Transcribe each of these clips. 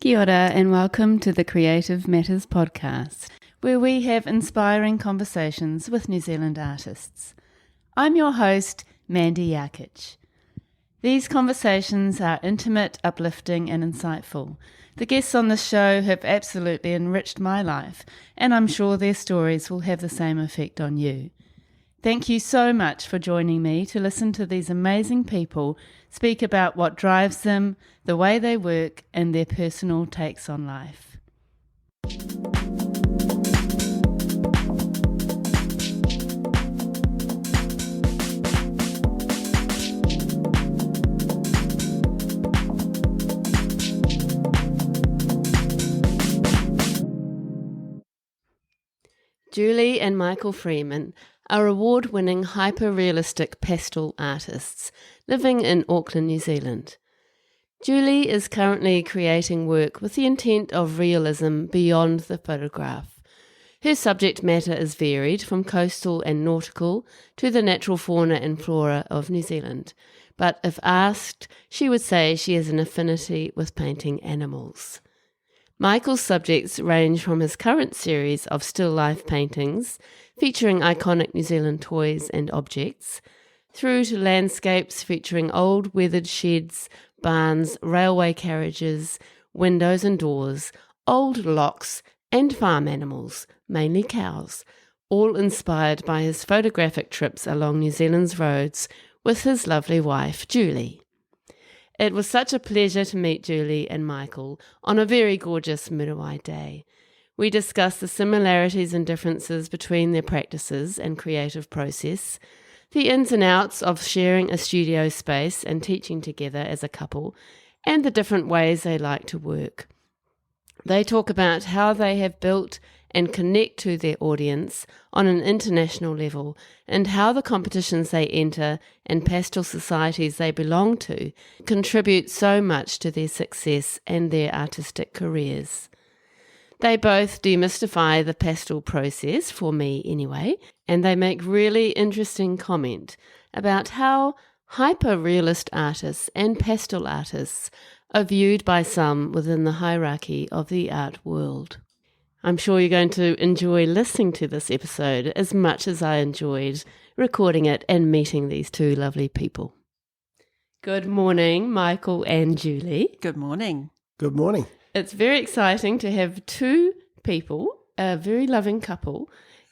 Kia ora and welcome to the Creative Matters podcast, where we have inspiring conversations with New Zealand artists. I'm your host, Mandy Yarkich. These conversations are intimate, uplifting and insightful. The guests on the show have absolutely enriched my life, and I'm sure their stories will have the same effect on you. Thank you so much for joining me to listen to these amazing people speak about what drives them, the way they work, and their personal takes on life. Julie and Michael Freeman are award-winning hyperrealistic pastel artists living in Auckland, New Zealand. Julie is currently creating work with the intent of realism beyond the photograph. Her subject matter is varied from coastal and nautical to the natural fauna and flora of New Zealand, but if asked, she would say she has an affinity with painting animals. Michael's subjects range from his current series of still life paintings featuring iconic New Zealand toys and objects, through to landscapes featuring old weathered sheds, barns, railway carriages, windows and doors, old locks and farm animals, mainly cows, all inspired by his photographic trips along New Zealand's roads with his lovely wife, Julie. It was such a pleasure to meet Julie and Michael on a very gorgeous Muriwai day. We discussed the similarities and differences between their practices and creative process, the ins and outs of sharing a studio space and teaching together as a couple, and the different ways they like to work. They talk about how they have built and connect to their audience on an international level, and how the competitions they enter and pastel societies they belong to contribute so much to their success and their artistic careers. They both demystify the pastel process, for me anyway, and they make really interesting comment about how hyperrealist artists and pastel artists are viewed by some within the hierarchy of the art world. I'm sure you're going to enjoy listening to this episode as much as I enjoyed recording it and meeting these two lovely people. Good morning, Michael and Julie. Good morning. Good morning. It's very exciting to have two people, a very loving couple,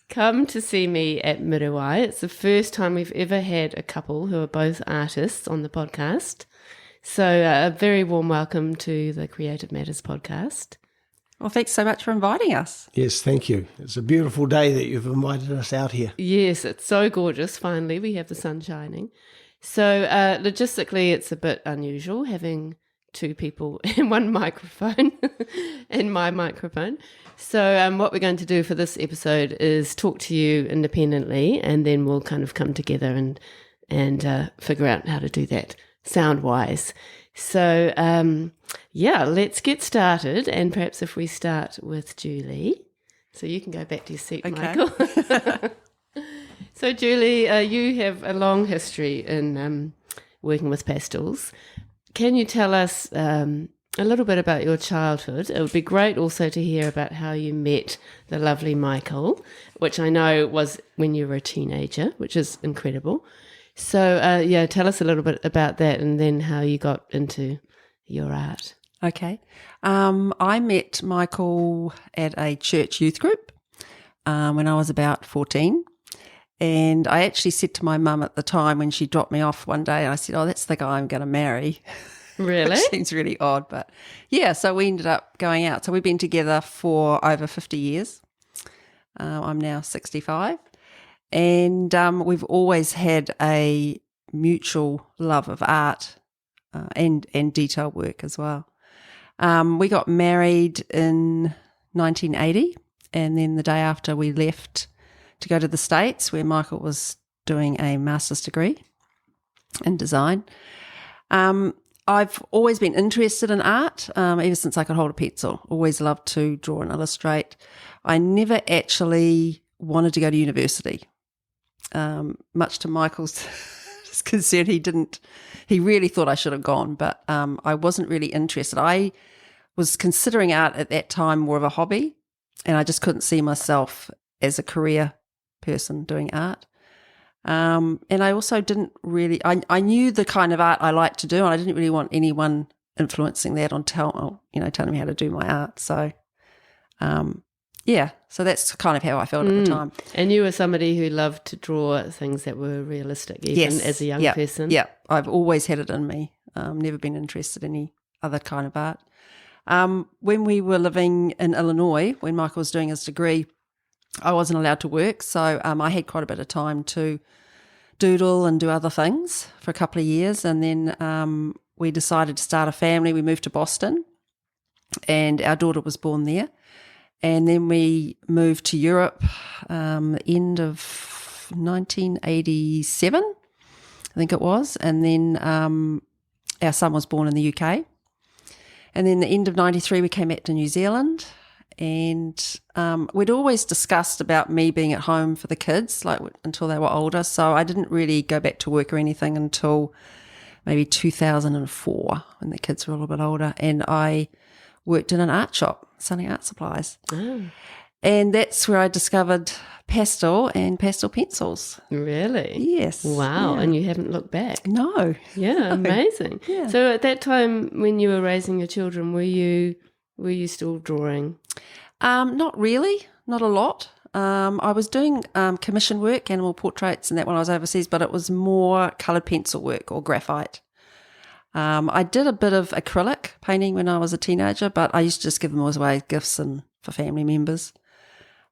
come to see me at Muriwai. It's the first time we've ever had a couple who are both artists on the podcast. So a very warm welcome to the Creative Matters podcast. Well, thanks so much for inviting us. Yes, thank you. It's a beautiful day that you've invited us out here. Yes, it's so gorgeous. Finally, we have the sun shining. So logistically, it's a bit unusual having two people and one microphone and my microphone. So what we're going to do for this episode is talk to you independently, and then we'll kind of come together and figure out how to do that sound-wise. So, let's get started. And perhaps if we start with Julie. So you can go back to your seat, okay. Michael. So, Julie, you have a long history in working with pastels. Can you tell us a little bit about your childhood? It would be great also to hear about how you met the lovely Michael, which I know was when you were a teenager, which is incredible. So, tell us a little bit about that and then how you got into your art. Okay. I met Michael at a church youth group when I was about 14. And I actually said to my mum at the time when she dropped me off one day, I said, that's the guy I'm going to marry. Really? Which seems really odd, but yeah, so we ended up going out. So we've been together for over 50 years. I'm now 65. And we've always had a mutual love of art and detail work as well. We got married in 1980, and then the day after we left to go to the States, where Michael was doing a master's degree in design. I've always been interested in art ever since I could hold a pencil. Always loved to draw and illustrate. I never actually wanted to go to university. Much to Michael's concern, he really thought I should have gone, but I wasn't really interested. I was considering art at that time more of a hobby, and I just couldn't see myself as a career person doing art. And I also didn't really, I knew the kind of art I liked to do, and I didn't really want anyone influencing that on telling me how to do my art. So, so that's kind of how I felt at the time. And you were somebody who loved to draw things that were realistic, even as a young person. Yeah, I've always had it in me. Never been interested in any other kind of art. When we were living in Illinois, when Michael was doing his degree, I wasn't allowed to work, so I had quite a bit of time to doodle and do other things for a couple of years, and then we decided to start a family. We moved to Boston, and our daughter was born there. And then we moved to Europe end of 1987, I think it was. And then our son was born in the UK. And then the end of 93, we came back to New Zealand. And we'd always discussed about me being at home for the kids, like until they were older. So I didn't really go back to work or anything until maybe 2004, when the kids were a little bit older. And I worked in an art shop selling art supplies. Oh. And that's where I discovered Pastel and Pastel pencils. Really? Yes. Wow. Yeah. And you haven't looked back? No. Yeah, no. Amazing. Yeah. So at that time when you were raising your children, were you still drawing? Not really, not a lot. I was doing commission work, animal portraits and that when I was overseas, but it was more coloured pencil work or graphite. I did a bit of acrylic painting when I was a teenager, but I used to just give them away as gifts and for family members.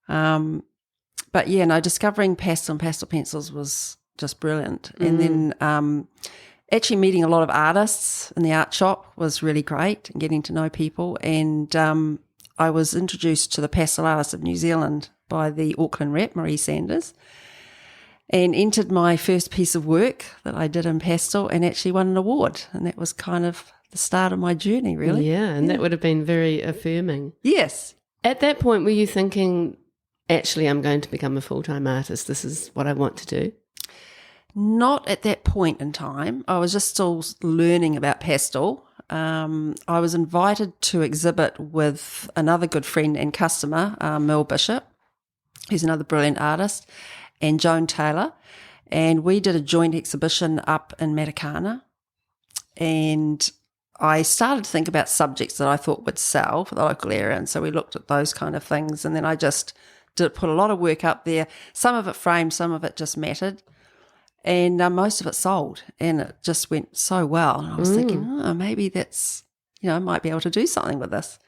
But yeah, no, discovering pastel and pastel pencils was just brilliant. And then actually meeting a lot of artists in the art shop was really great, and getting to know people. And I was introduced to the pastel artists of New Zealand by the Auckland rep, Marie Sanders, and entered my first piece of work that I did in pastel and actually won an award. And that was kind of the start of my journey, really. Yeah, and that would have been very affirming. Yes. At that point, were you thinking, actually, I'm going to become a full-time artist, this is what I want to do? Not at that point in time. I was just still learning about pastel. I was invited to exhibit with another good friend and customer, Mel Bishop, who's another brilliant artist, and Joan Taylor, and we did a joint exhibition up in Matakana, and I started to think about subjects that I thought would sell for the local area, and so we looked at those kind of things, and then I just put a lot of work up there, some of it framed, some of it just matted, and most of it sold, and it just went so well, and I was thinking, maybe that's, I might be able to do something with this.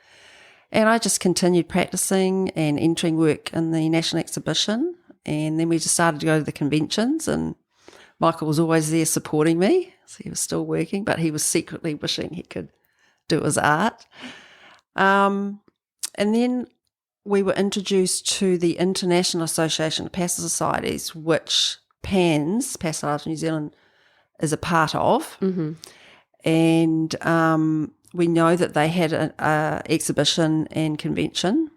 And I just continued practicing and entering work in the national exhibition. And then we just started to go to the conventions, and Michael was always there supporting me. So he was still working, but he was secretly wishing he could do his art. And then we were introduced to the International Association of Pastel Societies, which PANZ, Pastel Arts New Zealand, is a part of. Mm-hmm. And we know that they had an exhibition and convention,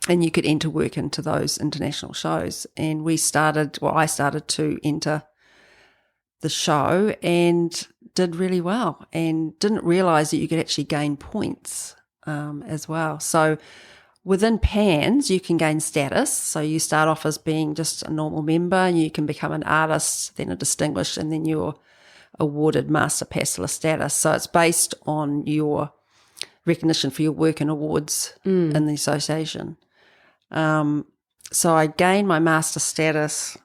and you could enter work into those international shows. And I started to enter the show and did really well, and didn't realise that you could actually gain points as well. So within PANZ, you can gain status. So you start off as being just a normal member, and you can become an artist, then a distinguished, and then you're awarded Master Pastelist status. So it's based on your recognition for your work and awards in the association. So I gained my master status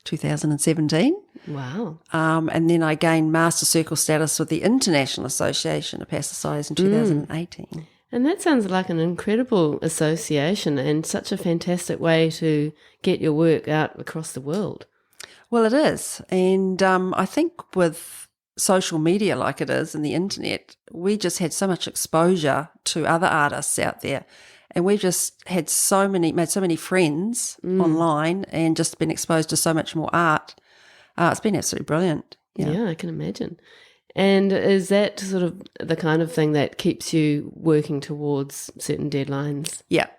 2017. Wow. And then I gained master circle status with the International Association of Pastel Societies in 2018. And that sounds like an incredible association and such a fantastic way to get your work out across the world. Well, it is. And I think with social media like it is and the internet, we just had so much exposure to other artists out there. And we've just made so many friends online, and just been exposed to so much more art. It's been absolutely brilliant. Yeah, I can imagine. And is that sort of the kind of thing that keeps you working towards certain deadlines? Yeah.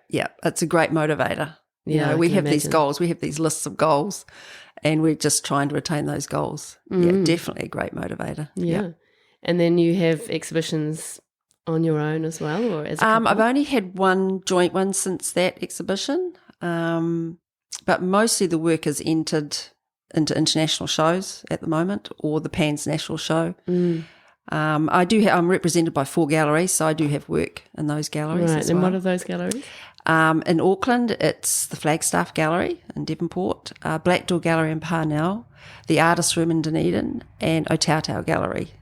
It's a great motivator. Yeah, we have these goals. We have these lists of goals, and we're just trying to attain those goals. Yeah, definitely a great motivator. Yeah. And then you have exhibitions on your own as well, or as a couple? I've only had one joint one since that exhibition, but mostly the work is entered into international shows at the moment, or the Pan's National Show. I'm represented by 4 galleries, so I do have work in those galleries as well. And what are those galleries? In Auckland, it's the Flagstaff Gallery in Devonport, Black Door Gallery in Parnell, the Artist Room in Dunedin, and Otautau Gallery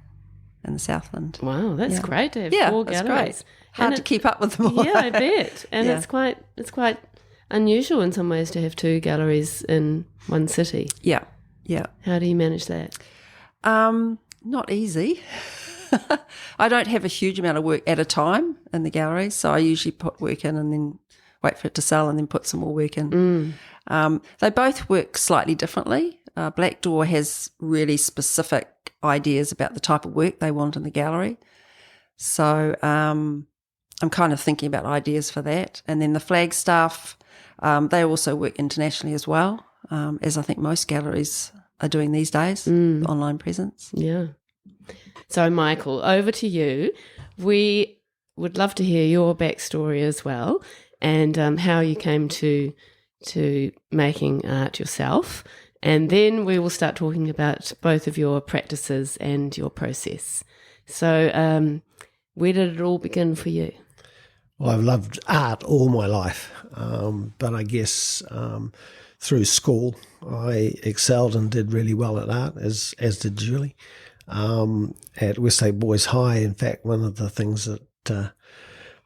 in the Southland. Wow, that's great to have 4 galleries. Great. Hard to keep up with them all. Yeah, I bet. And it's quite unusual in some ways to have 2 galleries in one city. Yeah. How do you manage that? Not easy. I don't have a huge amount of work at a time in the gallery, so I usually put work in and then wait for it to sell and then put some more work in. They both work slightly differently. Black Door has really specific ideas about the type of work they want in the gallery. So I'm kind of thinking about ideas for that. And then the Flagstaff, they also work internationally as well, as I think most galleries are doing these days, the online presence. Yeah. So, Michael, over to you. We would love to hear your backstory as well, and how you came to making art yourself. And then we will start talking about both of your practices and your process. So where did it all begin for you? Well, I've loved art all my life, but I guess through school I excelled and did really well at art, as did Julie. At Westlake Boys High, in fact, one of the things that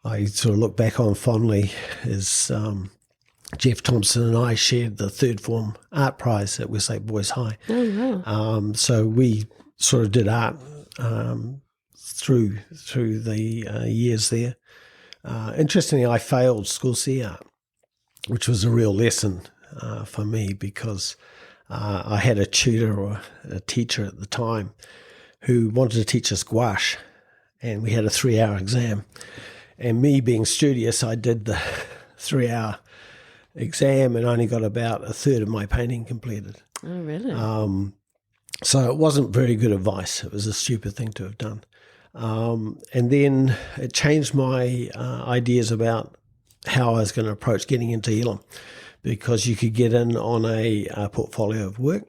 I sort of look back on fondly is Jeff Thompson and I shared the third form art prize at Westlake Boys High. Oh, wow. So we sort of did art through the years there. Interestingly, I failed school C art, which was a real lesson for me, because I had a tutor or a teacher at the time who wanted to teach us gouache, and we had a 3-hour exam. And me being studious, I did the 3-hour exam and only got about a third of my painting completed. Oh, really? So it wasn't very good advice. It was a stupid thing to have done. And then it changed my ideas about how I was going to approach getting into Elam, because you could get in on a portfolio of work,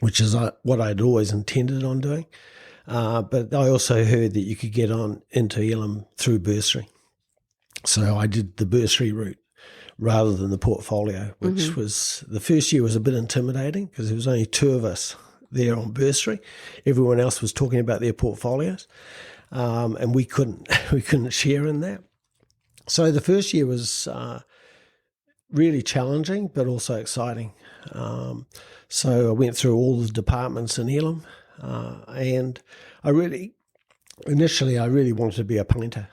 which is what I'd always intended on doing. But I also heard that you could get on into Elam through bursary. So I did the bursary route rather than the portfolio, which was, the first year was a bit intimidating because there was only 2 of us there on bursary. Everyone else was talking about their portfolios, and we couldn't share in that. So the first year was really challenging, but also exciting. So I went through all the departments in Elam, and initially I really wanted to be a painter.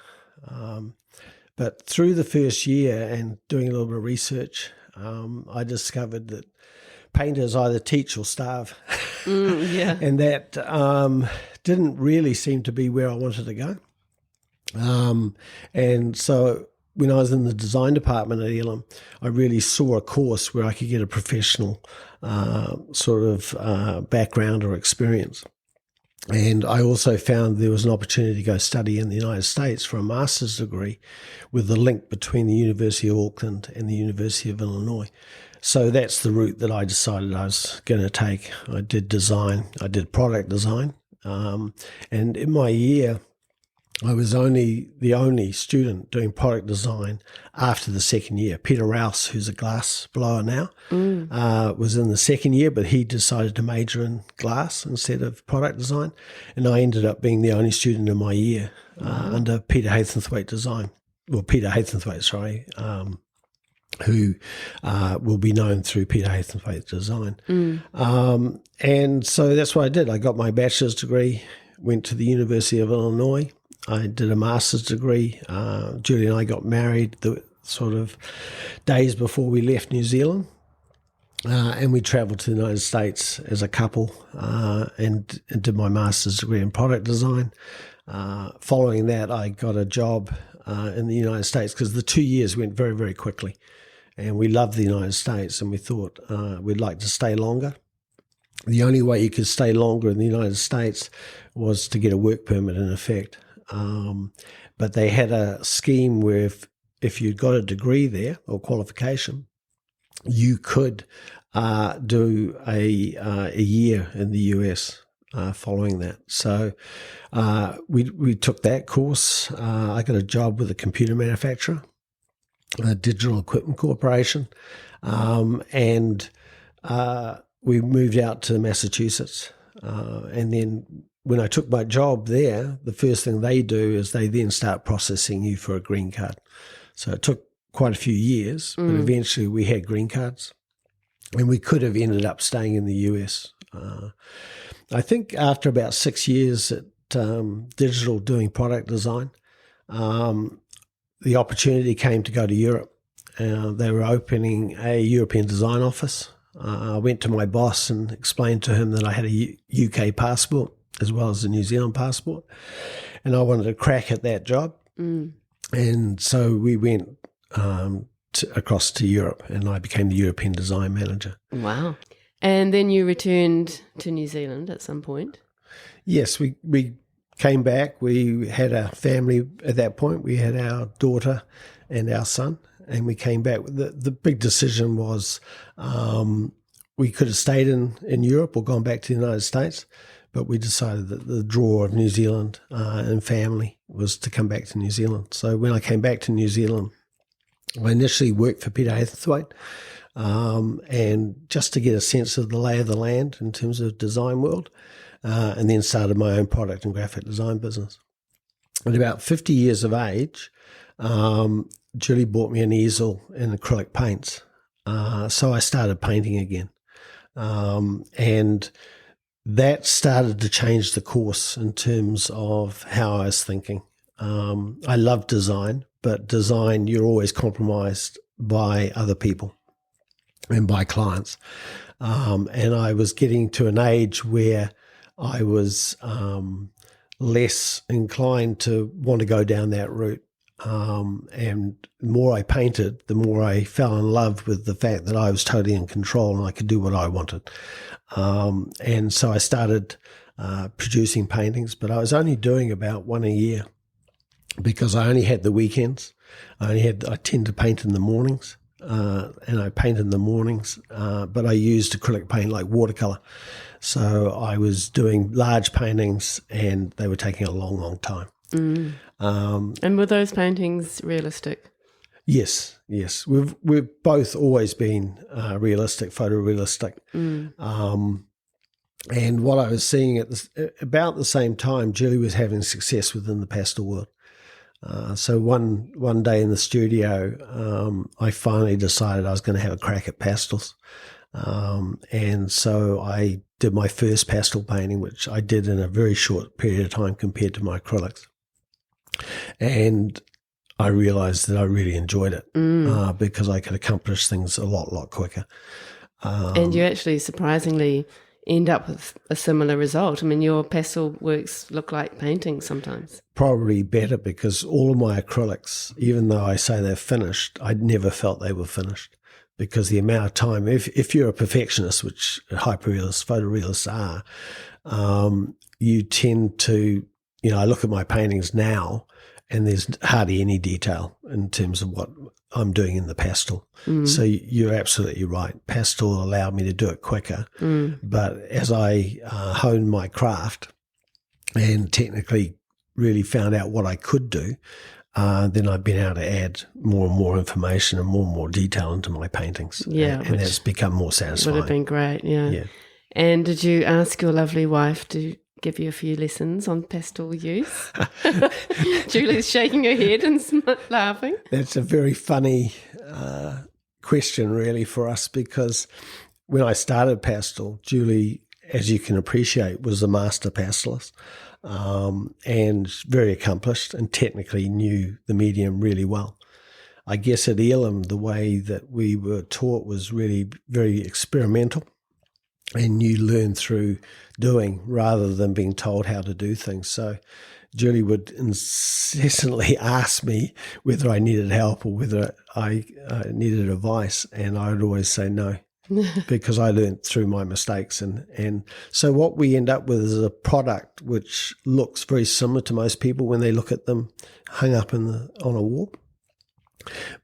But through the first year and doing a little bit of research, I discovered that painters either teach or starve. And that didn't really seem to be where I wanted to go. And so when I was in the design department at Elam, I really saw a course where I could get a professional sort of background or experience. And I also found there was an opportunity to go study in the United States for a master's degree with the link between the University of Auckland and the University of Illinois. So that's the route that I decided I was going to take. I did design. I did product design. And in my year, I was the only student doing product design after the second year. Peter Rouse, who's a glass blower now, was in the second year, but he decided to major in glass instead of product design. And I ended up being the only student in my year under Peter Haythornthwaite who will be known through Peter Haythornthwaite design. And so that's what I did. I got my bachelor's degree, went to the University of Illinois. I did a master's degree. Julie and I got married the sort of days before we left New Zealand. And we travelled to the United States as a couple and did my master's degree in product design. Following that, I got a job in the United States because the 2 years went very, very quickly. And we loved the United States and we thought we'd like to stay longer. The only way you could stay longer in the United States was to get a work permit in effect. But they had a scheme where if you'd got a degree there or qualification, you could do a year in the US following that. So we took that course. I got a job with a computer manufacturer, a Digital Equipment Corporation, and we moved out to Massachusetts. And then when I took my job there, the first thing they do is they then start processing you for a green card. So it took quite a few years, but eventually we had green cards, and we could have ended up staying in the US. I think after about 6 years at Digital doing product design, the opportunity came to go to Europe. They were opening a European design office. I went to my boss and explained to him that I had a UK passport as well as a New Zealand passport, and I wanted to crack at that job. And so we went across to Europe, and I became the European design manager. Wow. And then you returned to New Zealand at some point? Yes, we came back. We had a family at that point. We had our daughter and our son, and we came back. The big decision was we could have stayed in Europe or gone back to the United States, but we decided that the draw of New Zealand and family was to come back to New Zealand. So when I came back to New Zealand, I initially worked for Peter Hathwaite, and just to get a sense of the lay of the land in terms of design world, and then started my own product and graphic design business. At about 50 years of age, Julie bought me an easel and acrylic paints. So I started painting again. And that started to change the course in terms of how I was thinking. I love design, but design, you're always compromised by other people and by clients. And I was getting to an age where I was less inclined to want to go down that route. And the more I painted, the more I fell in love with the fact that I was totally in control and I could do what I wanted. And so I started producing paintings, but I was only doing about one a year because I only had the weekends. I tend to paint in the mornings, and I paint in the mornings, but I used acrylic paint like watercolor. So I was doing large paintings, and they were taking a long, long time. And were those paintings realistic? Yes. We've both always been realistic, photorealistic. And what I was seeing at about the same time, Julie was having success within the pastel world. So one day in the studio, I finally decided I was going to have a crack at pastels. And so I did my first pastel painting, which I did in a very short period of time compared to my acrylics. And I realized that I really enjoyed it because I could accomplish things a lot quicker. And you actually surprisingly end up with a similar result. I mean, your pastel works look like paintings sometimes. Probably better because all of my acrylics, even though I say they're finished, I never felt they were finished because the amount of time, if you're a perfectionist, which hyperrealists, photorealists are, you tend to, I look at my paintings now and there's hardly any detail in terms of what I'm doing in the pastel. So you're absolutely right. Pastel allowed me to do it quicker. But as I honed my craft and technically really found out what I could do, then I've been able to add more and more information and more detail into my paintings. Yeah. And that's become more satisfying. Would have been great, yeah. And did you ask your lovely wife to give you a few lessons on pastel use? Julie's shaking her head and laughing. That's a very funny question, really, for us, because when I started pastel, Julie, as you can appreciate, was a master pastelist and very accomplished and technically knew the medium really well. I guess at Elam, the way that we were taught was really very experimental. And you learn through doing rather than being told how to do things. So Julie would incessantly ask me whether I needed help or whether I needed advice. And I would always say no. because I learned through my mistakes. And so what we end up with is a product which looks very similar to most people when they look at them hung up on a wall.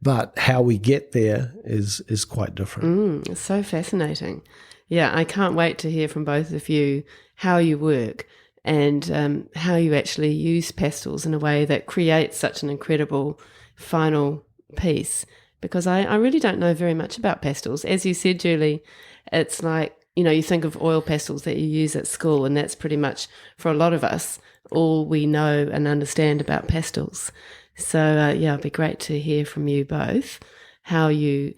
But how we get there is quite different. It's so fascinating. Yeah, I can't wait to hear from both of you how you work and how you actually use pastels in a way that creates such an incredible final piece. Because I really don't know very much about pastels. As you said, Julie, it's like, you think of oil pastels that you use at school, and that's pretty much, for a lot of us, all we know and understand about pastels. So, it'd be great to hear from you both how you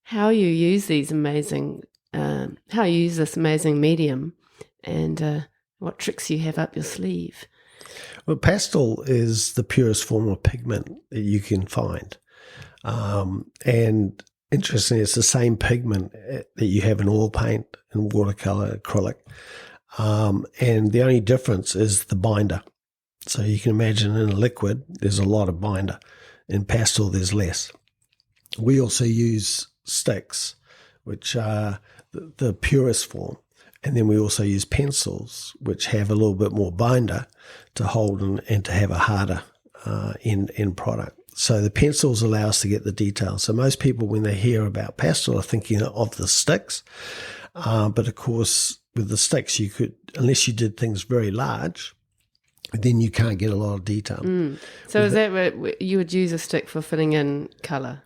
use these amazing, how you use this amazing medium and what tricks you have up your sleeve. Well, pastel is the purest form of pigment that you can find. And interestingly, it's the same pigment that you have in oil paint and watercolor, acrylic. And the only difference is the binder. So you can imagine in a liquid, there's a lot of binder. In pastel, there's less. We also use sticks, which are the purest form. And then we also use pencils, which have a little bit more binder to hold and to have a harder end product. So the pencils allow us to get the details. So most people, when they hear about pastel, are thinking of the sticks. But of course, with the sticks, you could, unless you did things very large, then you can't get a lot of detail. So is that what you would use a stick for filling in colour?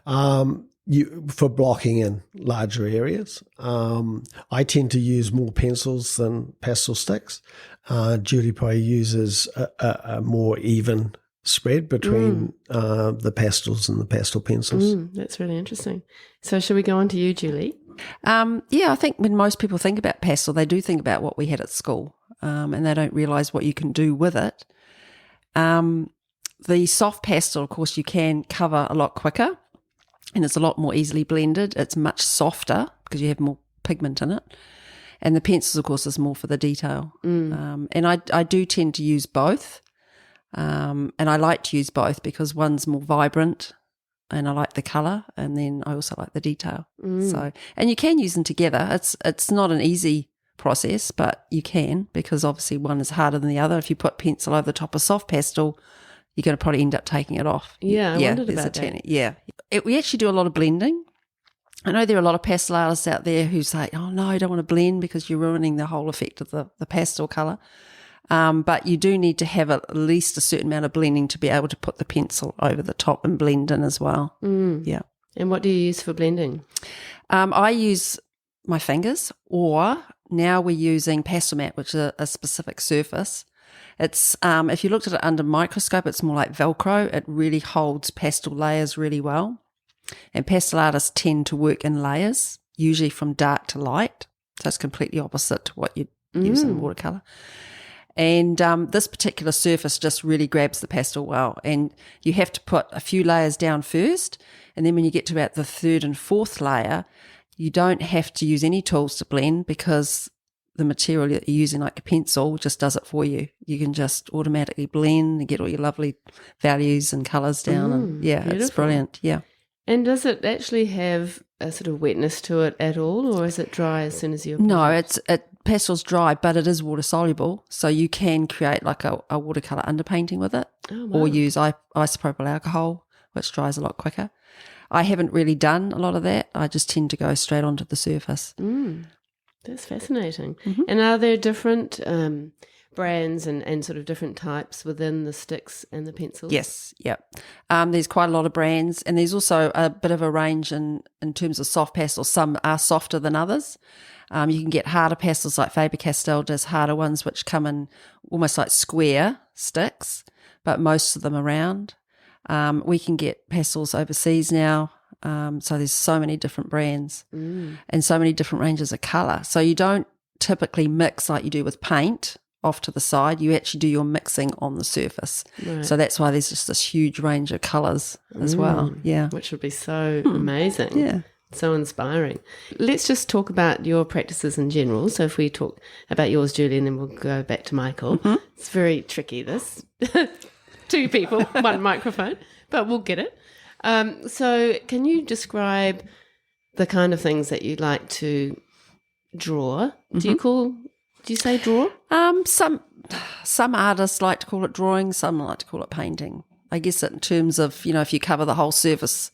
For blocking in larger areas. I tend to use more pencils than pastel sticks. Julie probably uses a more even spread between the pastels and the pastel pencils. That's really interesting. So should we go on to you, Julie? I think when most people think about pastel, they do think about what we had at school, and they don't realise what you can do with it. The soft pastel, of course, you can cover a lot quicker, and it's a lot more easily blended. It's much softer because you have more pigment in it. And the pencils, of course, is more for the detail. And I do tend to use both. And I like to use both because one's more vibrant and I like the colour, and then I also like the detail. So, and you can use them together. It's not an easy process, but you can, because obviously one is harder than the other. If you put pencil over the top of soft pastel, you're going to probably end up taking it off. Yeah, I wondered about that. We actually do a lot of blending. I know there are a lot of pastel artists out there who say, oh no, I don't want to blend because you're ruining the whole effect of the pastel colour. But you do need to have at least a certain amount of blending to be able to put the pencil over the top and blend in as well. Yeah. And what do you use for blending? I use my fingers, or now we're using pastel mat, which is a specific surface. It's if you looked at it under microscope, it's more like Velcro. It really holds pastel layers really well. And pastel artists tend to work in layers, usually from dark to light. So it's completely opposite to what you'd use in watercolour. And this particular surface just really grabs the pastel well. And you have to put a few layers down first. And then when you get to about the third and fourth layer, you don't have to use any tools to blend, because the material that you're using, like a pencil, just does it for you. You can just automatically blend and get all your lovely values and colours down. And beautiful. It's brilliant. Yeah. And does it actually have a sort of wetness to it at all, or is it dry as soon as you apply it? No, pastel's dry, but it is water soluble, so you can create like a watercolour underpainting with it, or use isopropyl alcohol, which dries a lot quicker. I haven't really done a lot of that. I just tend to go straight onto the surface. That's fascinating. And are there different brands and sort of different types within the sticks and the pencils? Yes, yep. There's quite a lot of brands, and there's also a bit of a range in terms of soft pastels. Some are softer than others. You can get harder pastels, like Faber-Castell does harder ones, which come in almost like square sticks, but most of them are round. We can get pastels overseas now. So there's so many different brands and so many different ranges of colour. So you don't typically mix like you do with paint off to the side. You actually do your mixing on the surface. Right. So that's why there's just this huge range of colours as well. Yeah. Which would be so amazing. Yeah. So inspiring. Let's just talk about your practices in general. So if we talk about yours, Julie, and then we'll go back to Michael. It's very tricky, this. 2 people, 1 microphone, but we'll get it. So can you describe the kind of things that you like to draw. Do you say draw? Some artists like to call it drawing, some like to call it painting. I guess in terms of, if you cover the whole surface,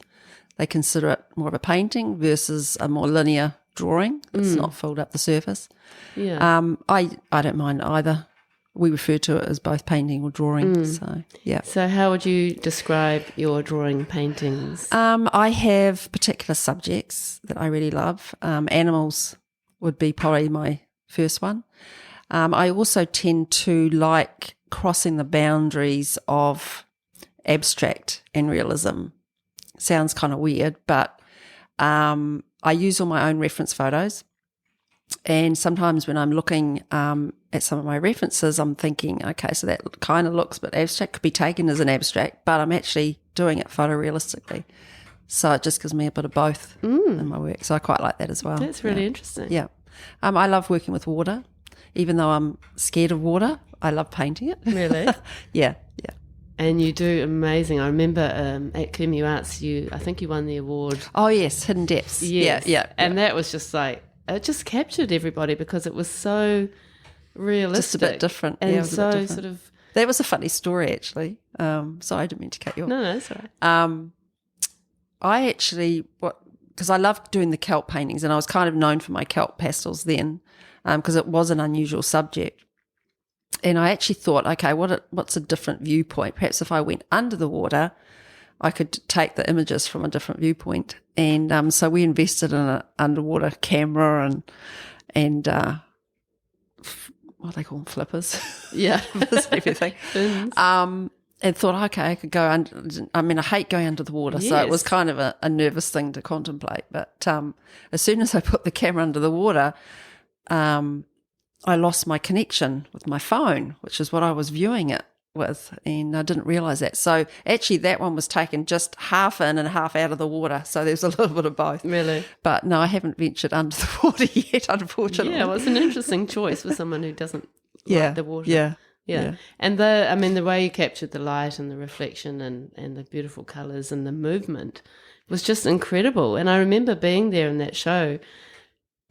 they consider it more of a painting versus a more linear drawing. It's not filled up the surface. Yeah. I don't mind either. We refer to it as both painting or drawing. So, yeah. So how would you describe your drawing paintings? I have particular subjects that I really love. Animals would be probably my first one. I also tend to like crossing the boundaries of abstract and realism. Sounds kind of weird, but I use all my own reference photos. And sometimes when I'm looking at some of my references, I'm thinking, okay, so that kind of looks a bit abstract, could be taken as an abstract, but I'm actually doing it photorealistically. So it just gives me a bit of both in my work. So I quite like that as well. That's really interesting. Yeah. I love working with water. Even though I'm scared of water, I love painting it. Really? Yeah. And you do amazing. I remember at Kumu Arts, I think you won the award. Oh, yes, Hidden Depths. Yes. Yeah. And that was just like, it just captured everybody because it was so realistic. Just a bit different. And yeah, it was a bit so different. sort of... That was a funny story, actually. Sorry, I didn't mean to cut you off. No, that's all right. I actually, because I loved doing the kelp paintings, and I was kind of known for my kelp pastels then, because it was an unusual subject. And I actually thought, okay, what's a different viewpoint? Perhaps if I went under the water, I could take the images from a different viewpoint. And so we invested in an underwater camera and what do they call them, flippers? Yeah. Everything. Fins. And thought, okay, I could go under. I mean, I hate going under the water, so it was kind of a nervous thing to contemplate. But as soon as I put the camera under the water, I lost my connection with my phone, which is what I was viewing it with, and I didn't realise that. So actually that one was taken just half in and half out of the water, so there's a little bit of both. Really? But no, I haven't ventured under the water yet, unfortunately. Yeah, well, it's an interesting choice for someone who doesn't like the water. Yeah. And the way you captured the light and the reflection and the beautiful colours and the movement was just incredible. And I remember being there in that show,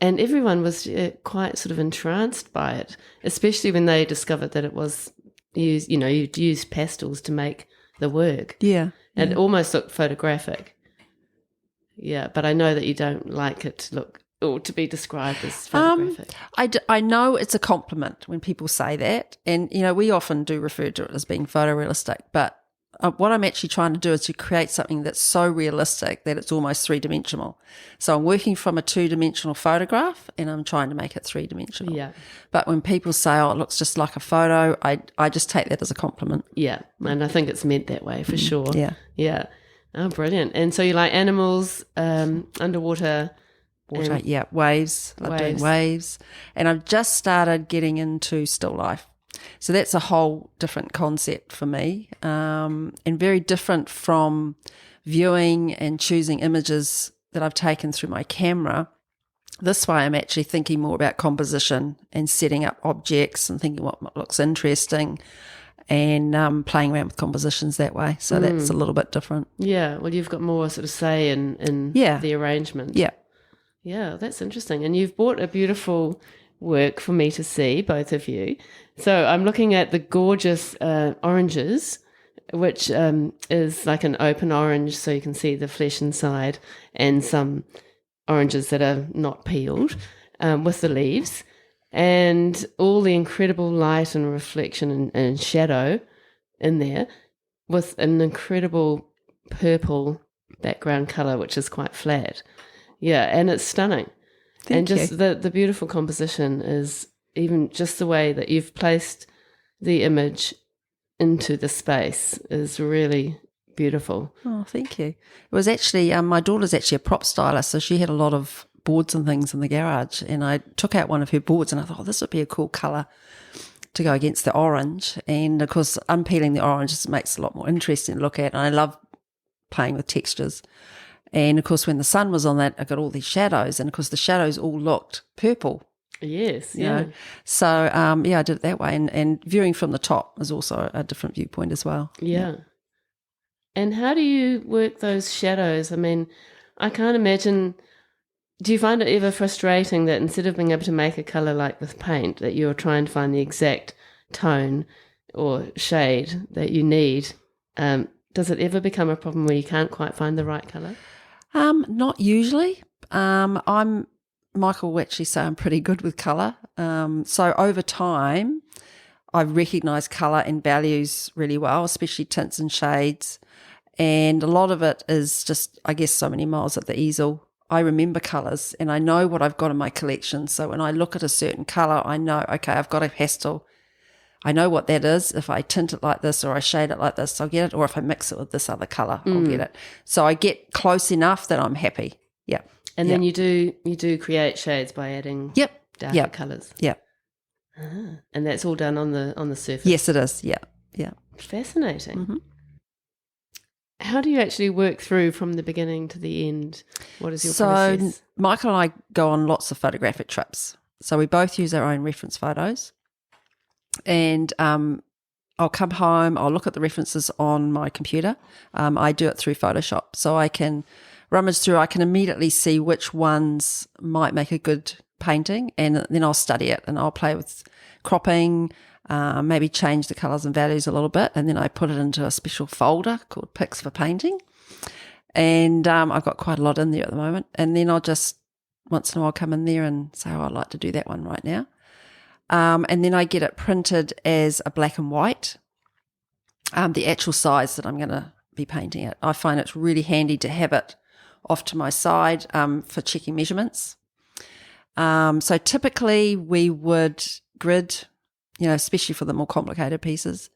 and everyone was quite sort of entranced by it, especially when they discovered that it was used, you'd use pastels to make the work. Yeah. And it almost looked photographic. Yeah, but I know that you don't like it to look or to be described as photographic. I know it's a compliment when people say that, and we often do refer to it as being photorealistic, but what I'm actually trying to do is to create something that's so realistic that it's almost three-dimensional. So I'm working from a two-dimensional photograph and I'm trying to make it three-dimensional. Yeah. But when people say, oh, it looks just like a photo, I just take that as a compliment. Yeah, and I think it's meant that way for sure. Yeah. Yeah. Oh, brilliant. And so you like animals, underwater... Water, waves. I'm doing waves. And I've just started getting into still life. So that's a whole different concept for me, and very different from viewing and choosing images that I've taken through my camera. This way I'm actually thinking more about composition and setting up objects and thinking what looks interesting and playing around with compositions that way. So that's a little bit different. Yeah, well, you've got more sort of say in the arrangement. Yeah. Yeah, that's interesting. And you've brought a beautiful work for me to see, both of you. So I'm looking at the gorgeous oranges, which is like an open orange, so you can see the flesh inside, and some oranges that are not peeled with the leaves, and all the incredible light and reflection and shadow in there with an incredible purple background colour, which is quite flat. Yeah, and it's stunning. Thank you. Just the beautiful composition is even just the way that you've placed the image into the space is really beautiful. Oh, thank you. It was actually, my daughter's actually a prop stylist, so she had a lot of boards and things in the garage, and I took out one of her boards and I thought, this would be a cool colour to go against the orange. And, of course, unpeeling the orange just makes it a lot more interesting to look at, and I love playing with textures. And, of course, when the sun was on that, I got all these shadows. And, of course, the shadows all looked purple. Yes, you know. So, I did it that way. And viewing from the top is also a different viewpoint as well. Yeah. And how do you work those shadows? I mean, I can't imagine Do you find it ever frustrating that instead of being able to make a colour like with paint, that you're trying to find the exact tone or shade that you need? Does it ever become a problem where you can't quite find the right colour? Not usually. Michael will actually say I'm pretty good with colour. So over time, I've recognised colour and values really well, especially tints and shades. And a lot of it is just, I guess, so many miles at the easel. I remember colours and I know what I've got in my collection. So when I look at a certain colour, I know, okay, I've got a pastel. I know what that is. If I tint it like this or I shade it like this, I'll get it. Or if I mix it with this other colour, I'll get it. So I get close enough that I'm happy. Yeah. And then you do create shades by adding darker colours. Yeah. And that's all done on the surface. Yes, it is. Yeah. Yeah. Fascinating. Mm-hmm. How do you actually work through from the beginning to the end? What is your process? So Michael and I go on lots of photographic trips. So we both use our own reference photos. And I'll come home, I'll look at the references on my computer. I do it through Photoshop. So I can rummage through, I can immediately see which ones might make a good painting, and then I'll study it and I'll play with cropping, maybe change the colours and values a little bit, and then I put it into a special folder called Picks for Painting. And I've got quite a lot in there at the moment. And then I'll just once in a while come in there and say, I'd like to do that one right now. And then I get it printed as a black and white, the actual size that I'm going to be painting it. I find it's really handy to have it off to my side for checking measurements. So typically we would grid, especially for the more complicated pieces.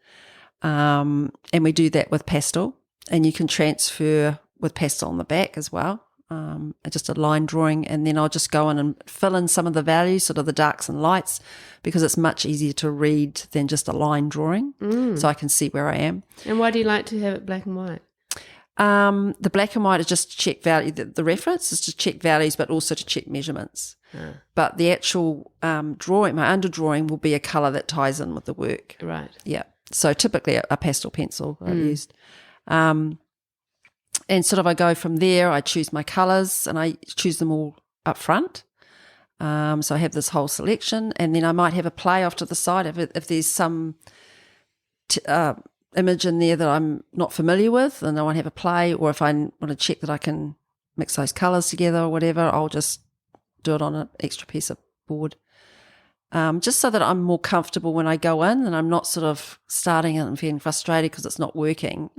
And we do that with Pastel, and you can transfer with Pastel on the back as well. Just a line drawing, and then I'll just go in and fill in some of the values, sort of the darks and lights, because it's much easier to read than just a line drawing, so I can see where I am. And why do you like to have it black and white? The black and white is just to check value. The reference is to check values, but also to check measurements. But the actual drawing, my underdrawing, will be a colour that ties in with the work. Right. Yeah. So typically a pastel pencil I've used. And sort of I go from there, I choose my colours and I choose them all up front. So I have this whole selection, and then I might have a play off to the side if there's some image in there that I'm not familiar with, and I want to have a play, or if I want to check that I can mix those colours together or whatever, I'll just do it on an extra piece of board. Just so that I'm more comfortable when I go in and I'm not sort of starting it and feeling frustrated because it's not working.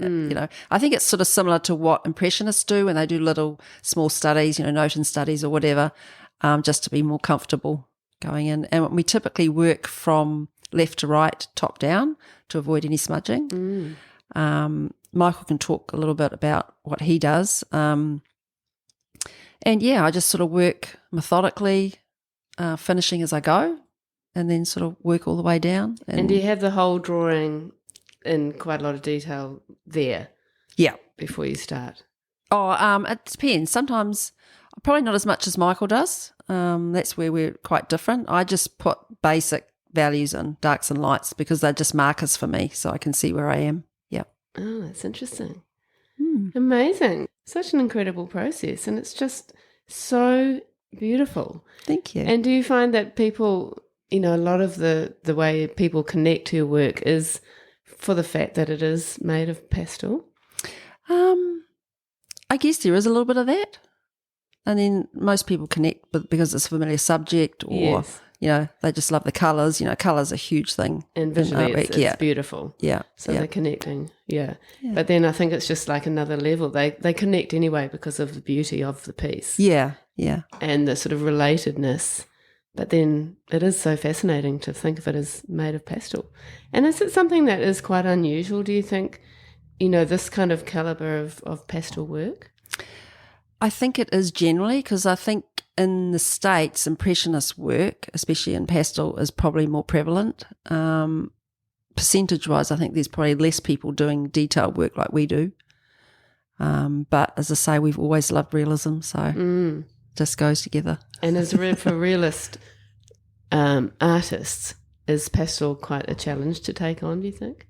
I think it's sort of similar to what Impressionists do when they do little small studies, notion studies or whatever, just to be more comfortable going in. And we typically work from left to right, top down, to avoid any smudging. Michael can talk a little bit about what he does. And yeah, I just sort of work methodically, finishing as I go, and then sort of work all the way down. And do you have the whole drawing in quite a lot of detail there? Yeah. Before you start? Oh, it depends. Sometimes, probably not as much as Michael does. That's where we're quite different. I just put basic values in, darks and lights, because they're just markers for me, so I can see where I am. Yeah. Oh, that's interesting. Amazing. Such an incredible process, and it's just so beautiful. Thank you. And do you find that people, a lot of the way people connect to your work is for the fact that it is made of pastel? I guess there is a little bit of that. And then most people connect because it's a familiar subject, or, they just love the colours. Colour's a huge thing. And visually it's beautiful. Yeah. So they're connecting. Yeah. But then I think it's just like another level. They connect anyway because of the beauty of the piece. Yeah. Yeah. And the sort of relatedness. But then it is so fascinating to think of it as made of pastel. And is it something that is quite unusual, do you think, this kind of calibre of pastel work? I think it is generally, because I think in the States, Impressionist work, especially in pastel, is probably more prevalent. Percentage-wise, I think there's probably less people doing detailed work like we do. But as I say, we've always loved realism, so just goes together. And as for realist artists, is pastel quite a challenge to take on, do you think?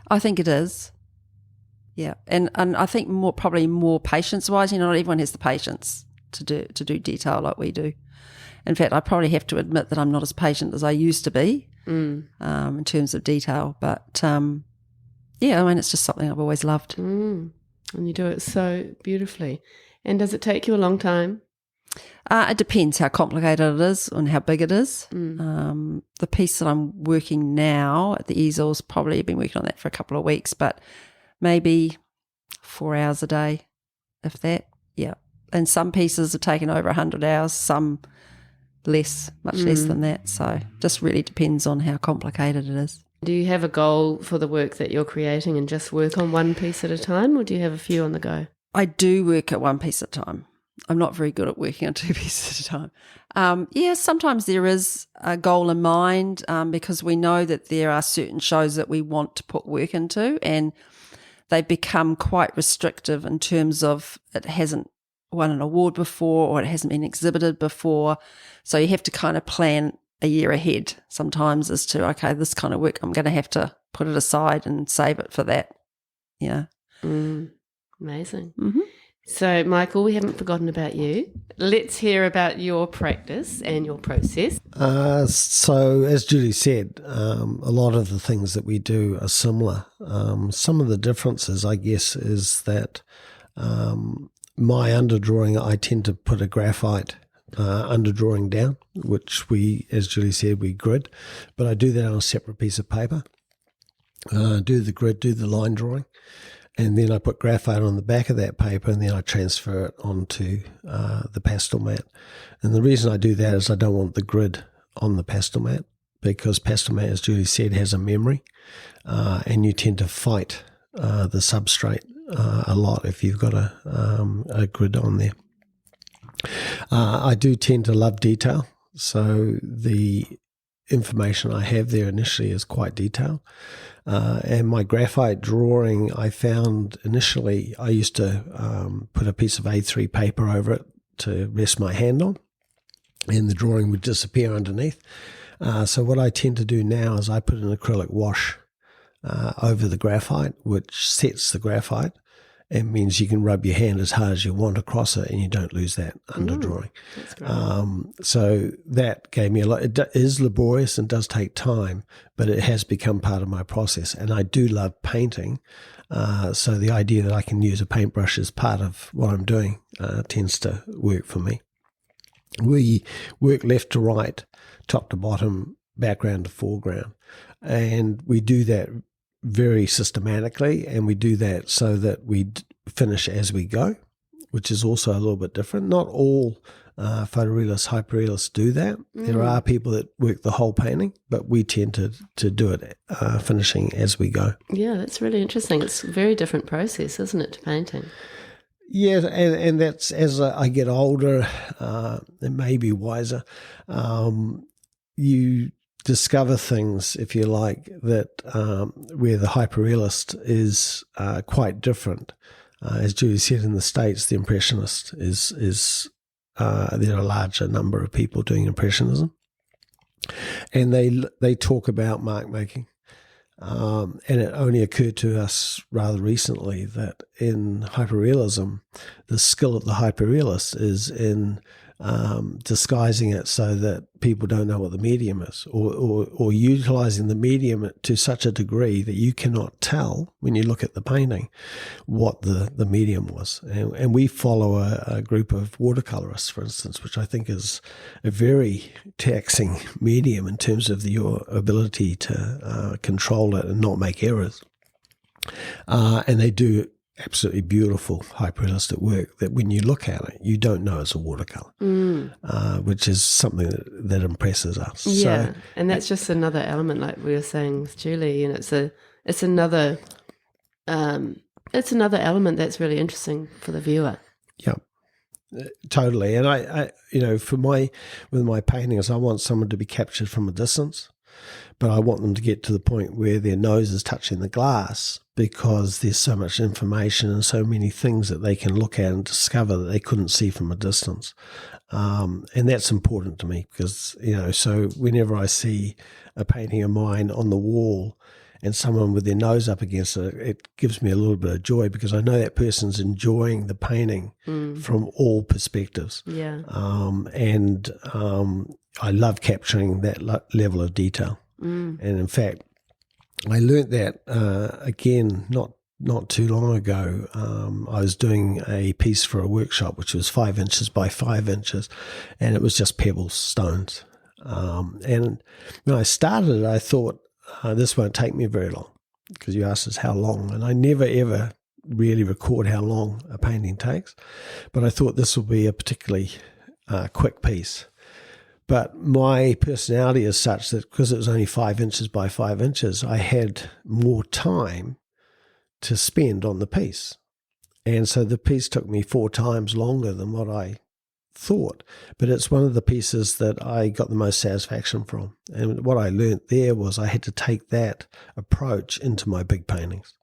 I think it is. Yeah, and I think probably more patience-wise. Not everyone has the patience to do detail like we do. In fact, I probably have to admit that I'm not as patient as I used to be in terms of detail. But, yeah, I mean, it's just something I've always loved. And you do it so beautifully. And does it take you a long time? It depends how complicated it is and how big it is. The piece that I'm working now at the easels, probably been working on that for a couple of weeks, but maybe 4 hours a day, if that. Yeah. And some pieces are taking over 100 hours, some less, much less than that. So just really depends on how complicated it is. Do you have a goal for the work that you're creating and just work on one piece at a time, or do you have a few on the go? I do work at one piece at a time. I'm not very good at working on two pieces at a time. Yeah, sometimes there is a goal in mind because we know that there are certain shows that we want to put work into, and they become quite restrictive in terms of it hasn't won an award before or it hasn't been exhibited before. So you have to kind of plan a year ahead sometimes as to, okay, this kind of work, I'm going to have to put it aside and save it for that. Yeah. Amazing. So, Michael, we haven't forgotten about you. Let's hear about your practice and your process. So, as Julie said, a lot of the things that we do are similar. Some of the differences, I guess, is that my underdrawing, I tend to put a graphite underdrawing down, which we, as Julie said, we grid. But I do that on a separate piece of paper. Do the grid, do the line drawing. And then I put graphite on the back of that paper, and then I transfer it onto the pastel mat. And the reason I do that is I don't want the grid on the pastel mat, because pastel mat, as Julie said, has a memory, and you tend to fight the substrate a lot if you've got a grid on there. I do tend to love detail, so the information I have there initially is quite detailed. And my graphite drawing, I found initially I used to put a piece of A3 paper over it to rest my hand on, and the drawing would disappear underneath. So what I tend to do now is I put an acrylic wash over the graphite, which sets the graphite. It means you can rub your hand as hard as you want across it and you don't lose that underdrawing. That's great. So that gave me a lot. It is laborious and does take time, but it has become part of my process. And I do love painting. So the idea that I can use a paintbrush as part of what I'm doing tends to work for me. We work left to right, top to bottom, background to foreground. And we do that very systematically, and we do that so that we finish as we go, which is also a little bit different. Not all photorealists, hyperrealists do that. There are people that work the whole painting, but we tend to do it finishing as we go. Yeah, that's really interesting. It's a very different process, isn't it, to painting? Yeah, and that's, as I get older and maybe wiser, you discover things, if you like, that where the hyperrealist is quite different. As Julie said, in the States, the impressionist is there are a larger number of people doing impressionism, and they talk about mark making. And it only occurred to us rather recently that in hyperrealism, the skill of the hyperrealist is in disguising it so that people don't know what the medium is, or utilizing the medium to such a degree that you cannot tell when you look at the painting what the medium was. And we follow a group of watercolorists, for instance, which I think is a very taxing medium in terms of your ability to control it and not make errors. And they do absolutely beautiful hyperrealistic work that when you look at it, you don't know it's a watercolor, which is something that impresses us. Yeah, so, and that's just another element, like we were saying with Julie, and it's another element that's really interesting for the viewer. Yeah, totally. And I with my paintings, I want someone to be captured from a distance, but I want them to get to the point where their nose is touching the glass, because there's so much information and so many things that they can look at and discover that they couldn't see from a distance. And that's important to me because, so whenever I see a painting of mine on the wall and someone with their nose up against it, it gives me a little bit of joy because I know that person's enjoying the painting from all perspectives. Yeah. I love capturing that level of detail. And in fact, I learnt that again not too long ago. I was doing a piece for a workshop which was 5 inches by 5 inches, and it was just pebbles, stones. And when I started, I thought, this won't take me very long, because you asked us how long, and I never ever really record how long a painting takes. But I thought this will be a particularly quick piece. But my personality is such that because it was only 5 inches by 5 inches, I had more time to spend on the piece. And so the piece took me 4 times longer than what I thought. But it's one of the pieces that I got the most satisfaction from. And what I learnt there was I had to take that approach into my big paintings.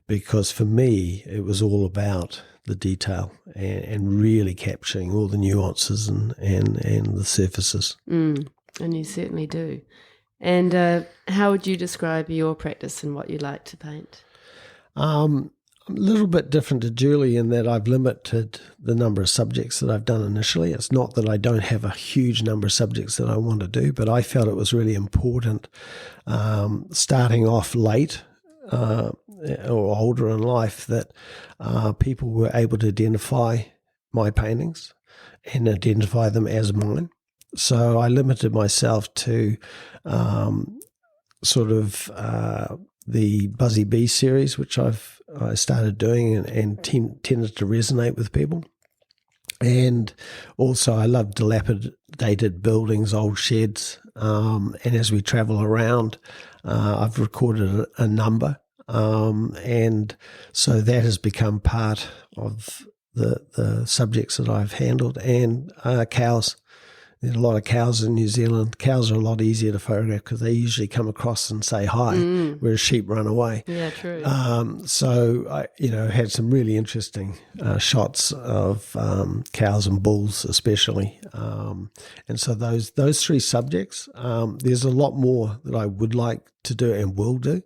Because for me, it was all about the detail and really capturing all the nuances and the surfaces. And you certainly do. And how would you describe your practice and what you like to paint? I'm a little bit different to Julie in that I've limited the number of subjects that I've done initially. It's not that I don't have a huge number of subjects that I want to do, but I felt it was really important starting off late or older in life that people were able to identify my paintings and identify them as mine. So I limited myself to the Buzzy Bee series, which I started doing and tended to resonate with people. And also I love dilapidated buildings, old sheds. And as we travel around, I've recorded a number. And so that has become part of the subjects that I've handled. And cows. There's a lot of cows in New Zealand. Cows are a lot easier to photograph because they usually come across and say hi, whereas sheep run away. Yeah, true. So I, had some really interesting shots of cows and bulls, especially. And so those 3 subjects. There's a lot more that I would like to do and will do,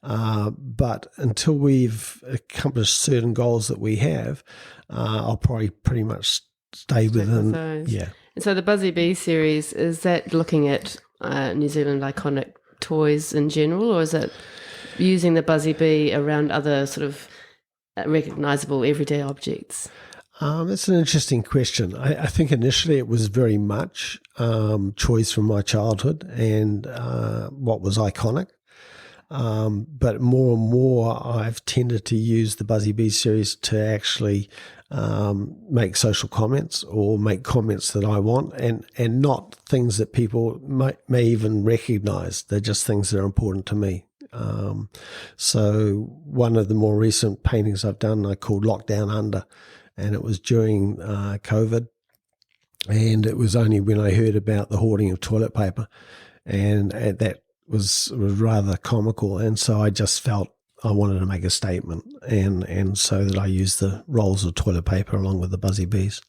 but until we've accomplished certain goals that we have, I'll probably pretty much stay within those. Yeah. And so the Buzzy Bee series, is that looking at New Zealand iconic toys in general, or is it using the Buzzy Bee around other sort of recognisable everyday objects? That's an interesting question. I think initially it was very much choice from my childhood and what was iconic. But more and more I've tended to use the Buzzy Bee series to actually make social comments or make comments that I want and not things that people may even recognize. They're just things that are important to me. So one of the more recent paintings I've done I called Lockdown Under, and it was during COVID, and it was only when I heard about the hoarding of toilet paper, and that was rather comical, and so I just felt I wanted to make a statement, and so that I used the rolls of toilet paper along with the Buzzy Bees.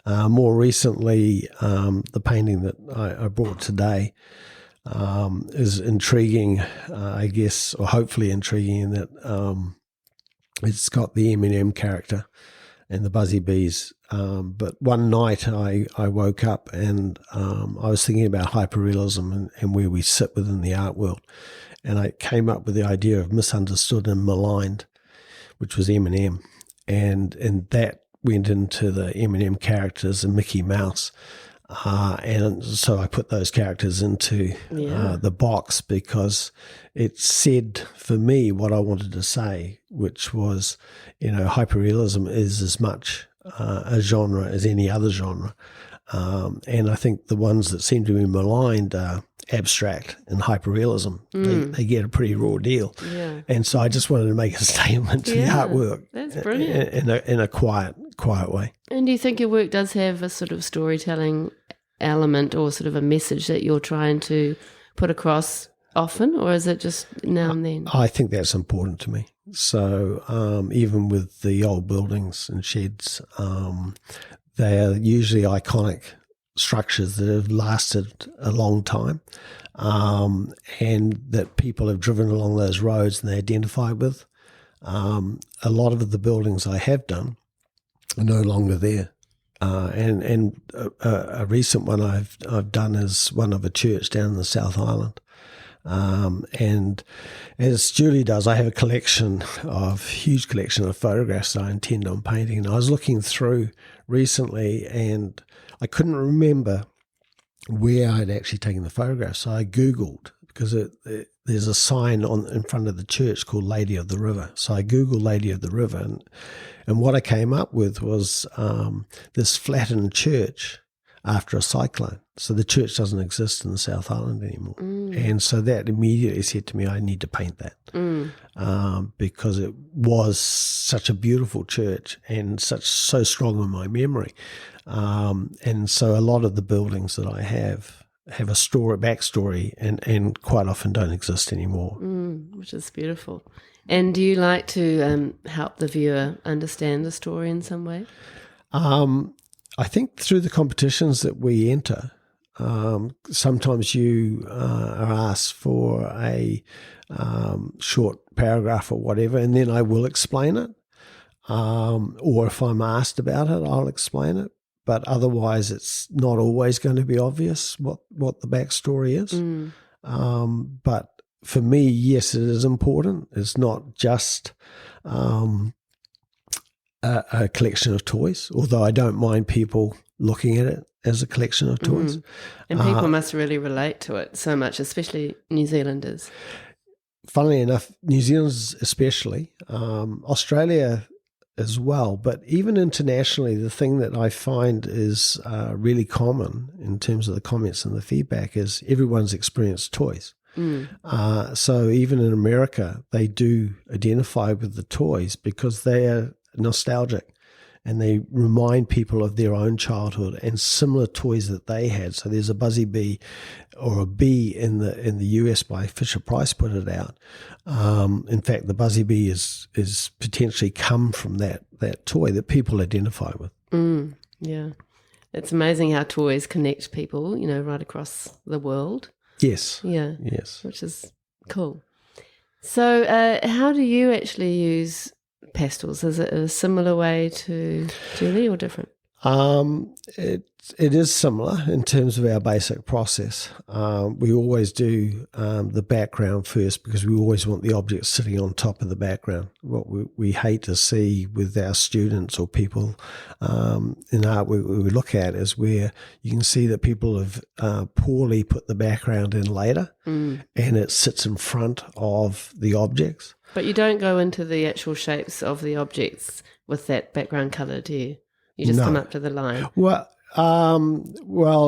More recently, the painting that I brought today is intriguing, I guess, or hopefully intriguing in that it's got the M&M character and the Buzzy Bees. But one night I woke up and I was thinking about hyperrealism and where we sit within the art world. And I came up with the idea of misunderstood and maligned, which was M&M. And that went into the M&M characters and Mickey Mouse. And so I put those characters into the box because it said for me what I wanted to say, which was, hyperrealism is as much a genre as any other genre. And I think the ones that seem to be maligned are abstract and hyperrealism. They get a pretty raw deal. Yeah. And so I just wanted to make a statement to the artwork. That's brilliant. In a quiet way. And do you think your work does have a sort of storytelling element or sort of a message that you're trying to put across often, or is it just now and then? I think that's important to me. So even with the old buildings and sheds, they are usually iconic structures that have lasted a long time, and that people have driven along those roads and they identify with. A lot of the buildings I have done are no longer there. And a recent one I've done is one of a church down in the South Island. And as Julie does, I have a huge collection of photographs that I intend on painting. And I was looking through recently and I couldn't remember where I'd actually taken the photographs. So I Googled, because there's a sign in front of the church called Lady of the River. So I Googled Lady of the River, and what I came up with was this flattened church after a cyclone. So the church doesn't exist in the South Island anymore. And so that immediately said to me, I need to paint that, because it was such a beautiful church and so strong in my memory. And so a lot of the buildings that I have a backstory, and quite often don't exist anymore. Which is beautiful. And do you like to help the viewer understand the story in some way? I think through the competitions that we enter, sometimes you are asked for a short paragraph or whatever, and then I will explain it. Or if I'm asked about it, I'll explain it. But otherwise, it's not always going to be obvious what the backstory is. But for me, yes, it is important. It's not just a collection of toys, although I don't mind people looking at it as a collection of toys. And people must really relate to it so much, especially New Zealanders. Funnily enough, New Zealanders especially, Australia as well, but even internationally, the thing that I find is really common in terms of the comments and the feedback is everyone's experienced toys. So even in America, they do identify with the toys because they are nostalgic and they remind people of their own childhood and similar toys that they had. So there's a Buzzy Bee or a bee in the US by Fisher Price put it out. In fact, the Buzzy Bee is potentially come from that toy that people identify with. Yeah. It's amazing how toys connect people, right across the world. Yes. Yeah. Yes. Which is cool. So how do you actually use pastels? Is it a similar way to Julie or different? It is similar in terms of our basic process. We always do the background first because we always want the object sitting on top of the background. What we hate to see with our students or people in art we look at is where you can see that people have poorly put the background in later and it sits in front of the objects. But you don't go into the actual shapes of the objects with that background colour, do you? You just come up to the line. Well,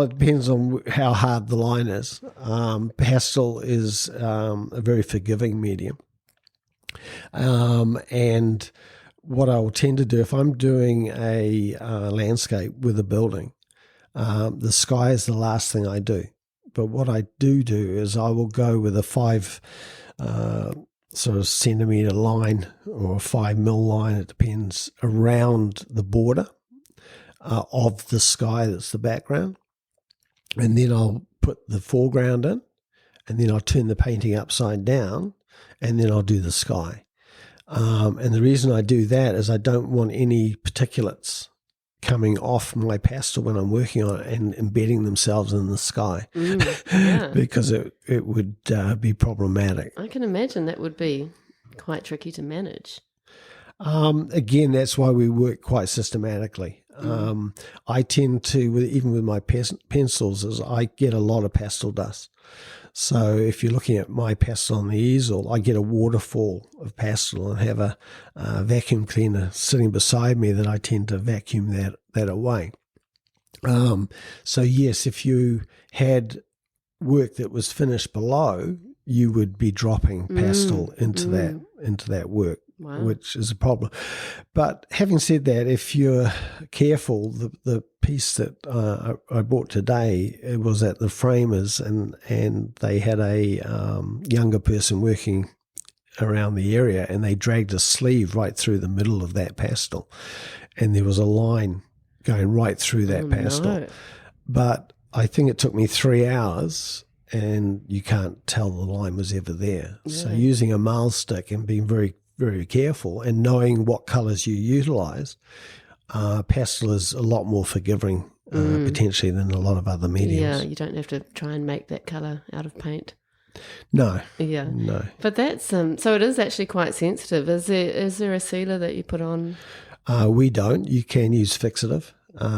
it depends on how hard the line is. Pastel is a very forgiving medium. And what I will tend to do, if I'm doing a landscape with a building, the sky is the last thing I do. But what I do is I will go with a 5 sort of centimetre line or a 5mm line, it depends, around the border of the sky that's the background. And then I'll put the foreground in, and then I'll turn the painting upside down, and then I'll do the sky. And the reason I do that is I don't want any particulates coming off my pastel when I'm working on it and embedding themselves in the sky, because it would be problematic. I can imagine that would be quite tricky to manage. Again, that's why we work quite systematically. I tend to, even with my pencils, is I get a lot of pastel dust. So if you're looking at my pastel on the easel, I get a waterfall of pastel and have a vacuum cleaner sitting beside me that I tend to vacuum that away. So yes, if you had work that was finished below, you would be dropping pastel into that work. Wow. Which is a problem. But having said that, if you're careful, the piece that I bought today, it was at the Framers, and they had a younger person working around the area, and they dragged a sleeve right through the middle of that pastel, and there was a line going right through that pastel. No. But I think it took me 3 hours, and you can't tell the line was ever there. Really? So using a mail stick and being very, very careful and knowing what colours you utilise, pastel is a lot more forgiving potentially than a lot of other mediums. Yeah, you don't have to try and make that colour out of paint. No. Yeah. No. But that's so it is actually quite sensitive. Is there a sealer that you put on? We don't. You can use fixative.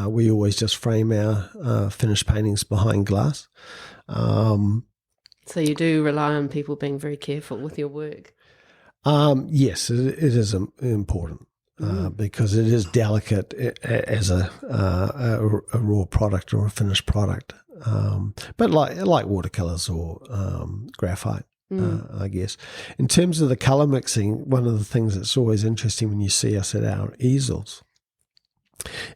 We always just frame our finished paintings behind glass. So you do rely on people being very careful with your work. Yes, it is important because it is delicate as a raw product or a finished product. But like watercolors or graphite, I guess. In terms of the color mixing, one of the things that's always interesting when you see us at our easels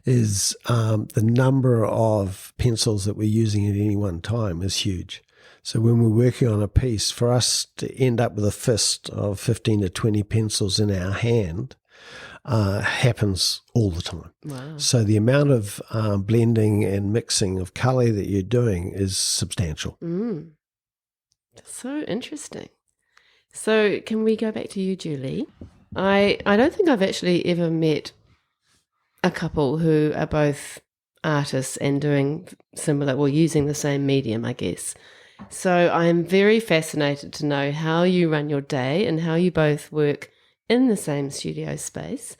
is the number of pencils that we're using at any one time is huge. So when we're working on a piece, for us to end up with a fist of 15 to 20 pencils in our hand happens all the time. Wow. So the amount of blending and mixing of colour that you're doing is substantial. So interesting. So can we go back to you, Julie? I don't think I've actually ever met a couple who are both artists and doing similar, well, using the same medium, I guess. So I'm very fascinated to know how you run your day and how you both work in the same studio space,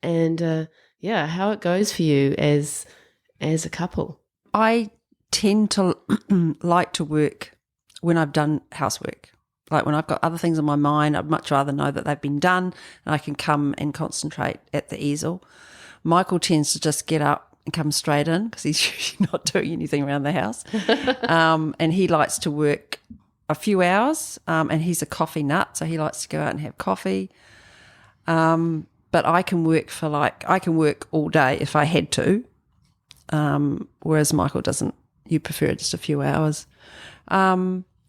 and how it goes for you as a couple. I tend to like to work when I've done housework. Like when I've got other things on my mind, I'd much rather know that they've been done and I can come and concentrate at the easel. Michael tends to just get up and come straight in because he's usually not doing anything around the house. And he likes to work a few hours, and he's a coffee nut, so he likes to go out and have coffee. But I can work all day if I had to, whereas Michael doesn't. You prefer just a few hours.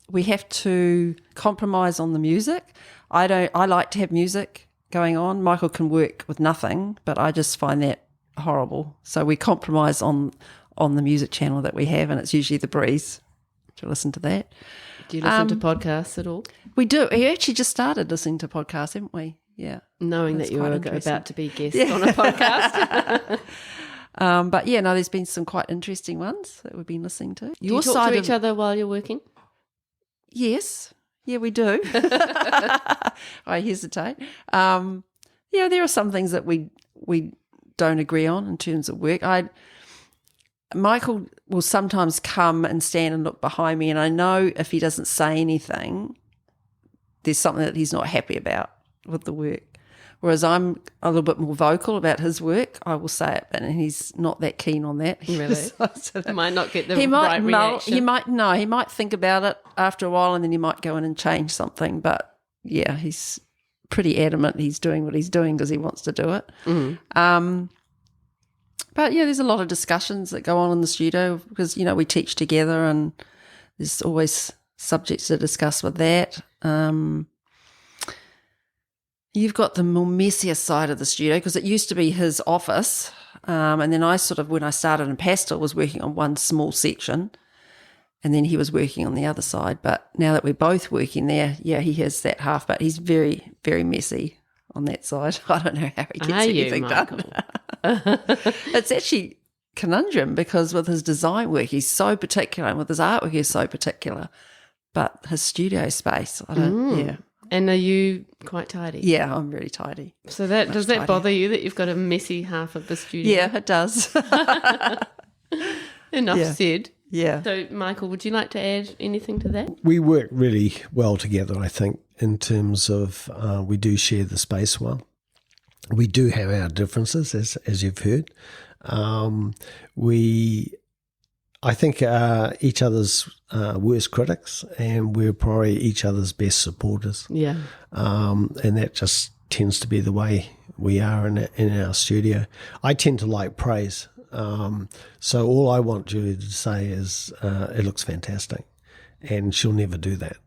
We have to compromise on the music. I like to have music going on. Michael can work with nothing, but I just find that horrible. So we compromise on the music channel that we have, and it's usually The Breeze. To listen to that. Do you listen to podcasts at all? We do. We actually just started listening to podcasts, haven't we? Yeah. Knowing that you were about to be guest on a podcast. But yeah, no, there's been some quite interesting ones that we've been listening to. Do you talk to each other while you're working? Yes. Yeah, we do. I hesitate. There are some things that we don't agree on in terms of work. Michael will sometimes come and stand and look behind me, and I know if he doesn't say anything, there's something that he's not happy about with the work. Whereas I'm a little bit more vocal about his work, I will say it, and he's not that keen on that. Really? He might not get the right reaction. He might think about it after a while, and then he might go in and change something. But yeah, he's pretty adamant he's doing what he's doing because he wants to do it. But yeah, there's a lot of discussions that go on in the studio because, we teach together and there's always subjects to discuss with that. You've got the more messier side of the studio because it used to be his office. And then when I started in Pastel, was working on one small section and then he was working on the other side. But now that we're both working there, yeah, he has that half, but he's very, very messy on that side. I don't know how he gets anything done. It's actually conundrum because with his design work, he's so particular, and with his artwork, he's so particular. But his studio space, I don't, yeah. And are you quite tidy? Yeah, I'm really tidy. So does that bother you that you've got a messy half of the studio? Yeah, it does. Enough said. Yeah. So, Michael, would you like to add anything to that? We work really well together, I think, in terms of we do share the space well. We do have our differences, as you've heard. I think each other's worst critics, and we're probably each other's best supporters. Yeah. And that just tends to be the way we are in our studio. I tend to like praise. So all I want Julie to say is it looks fantastic, and she'll never do that.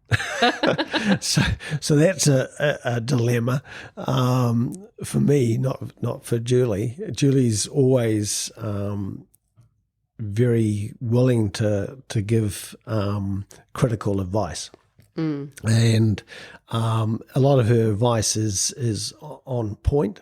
so that's a dilemma for me, not for Julie. Julie's always very willing to give critical advice. And a lot of her advice is on point,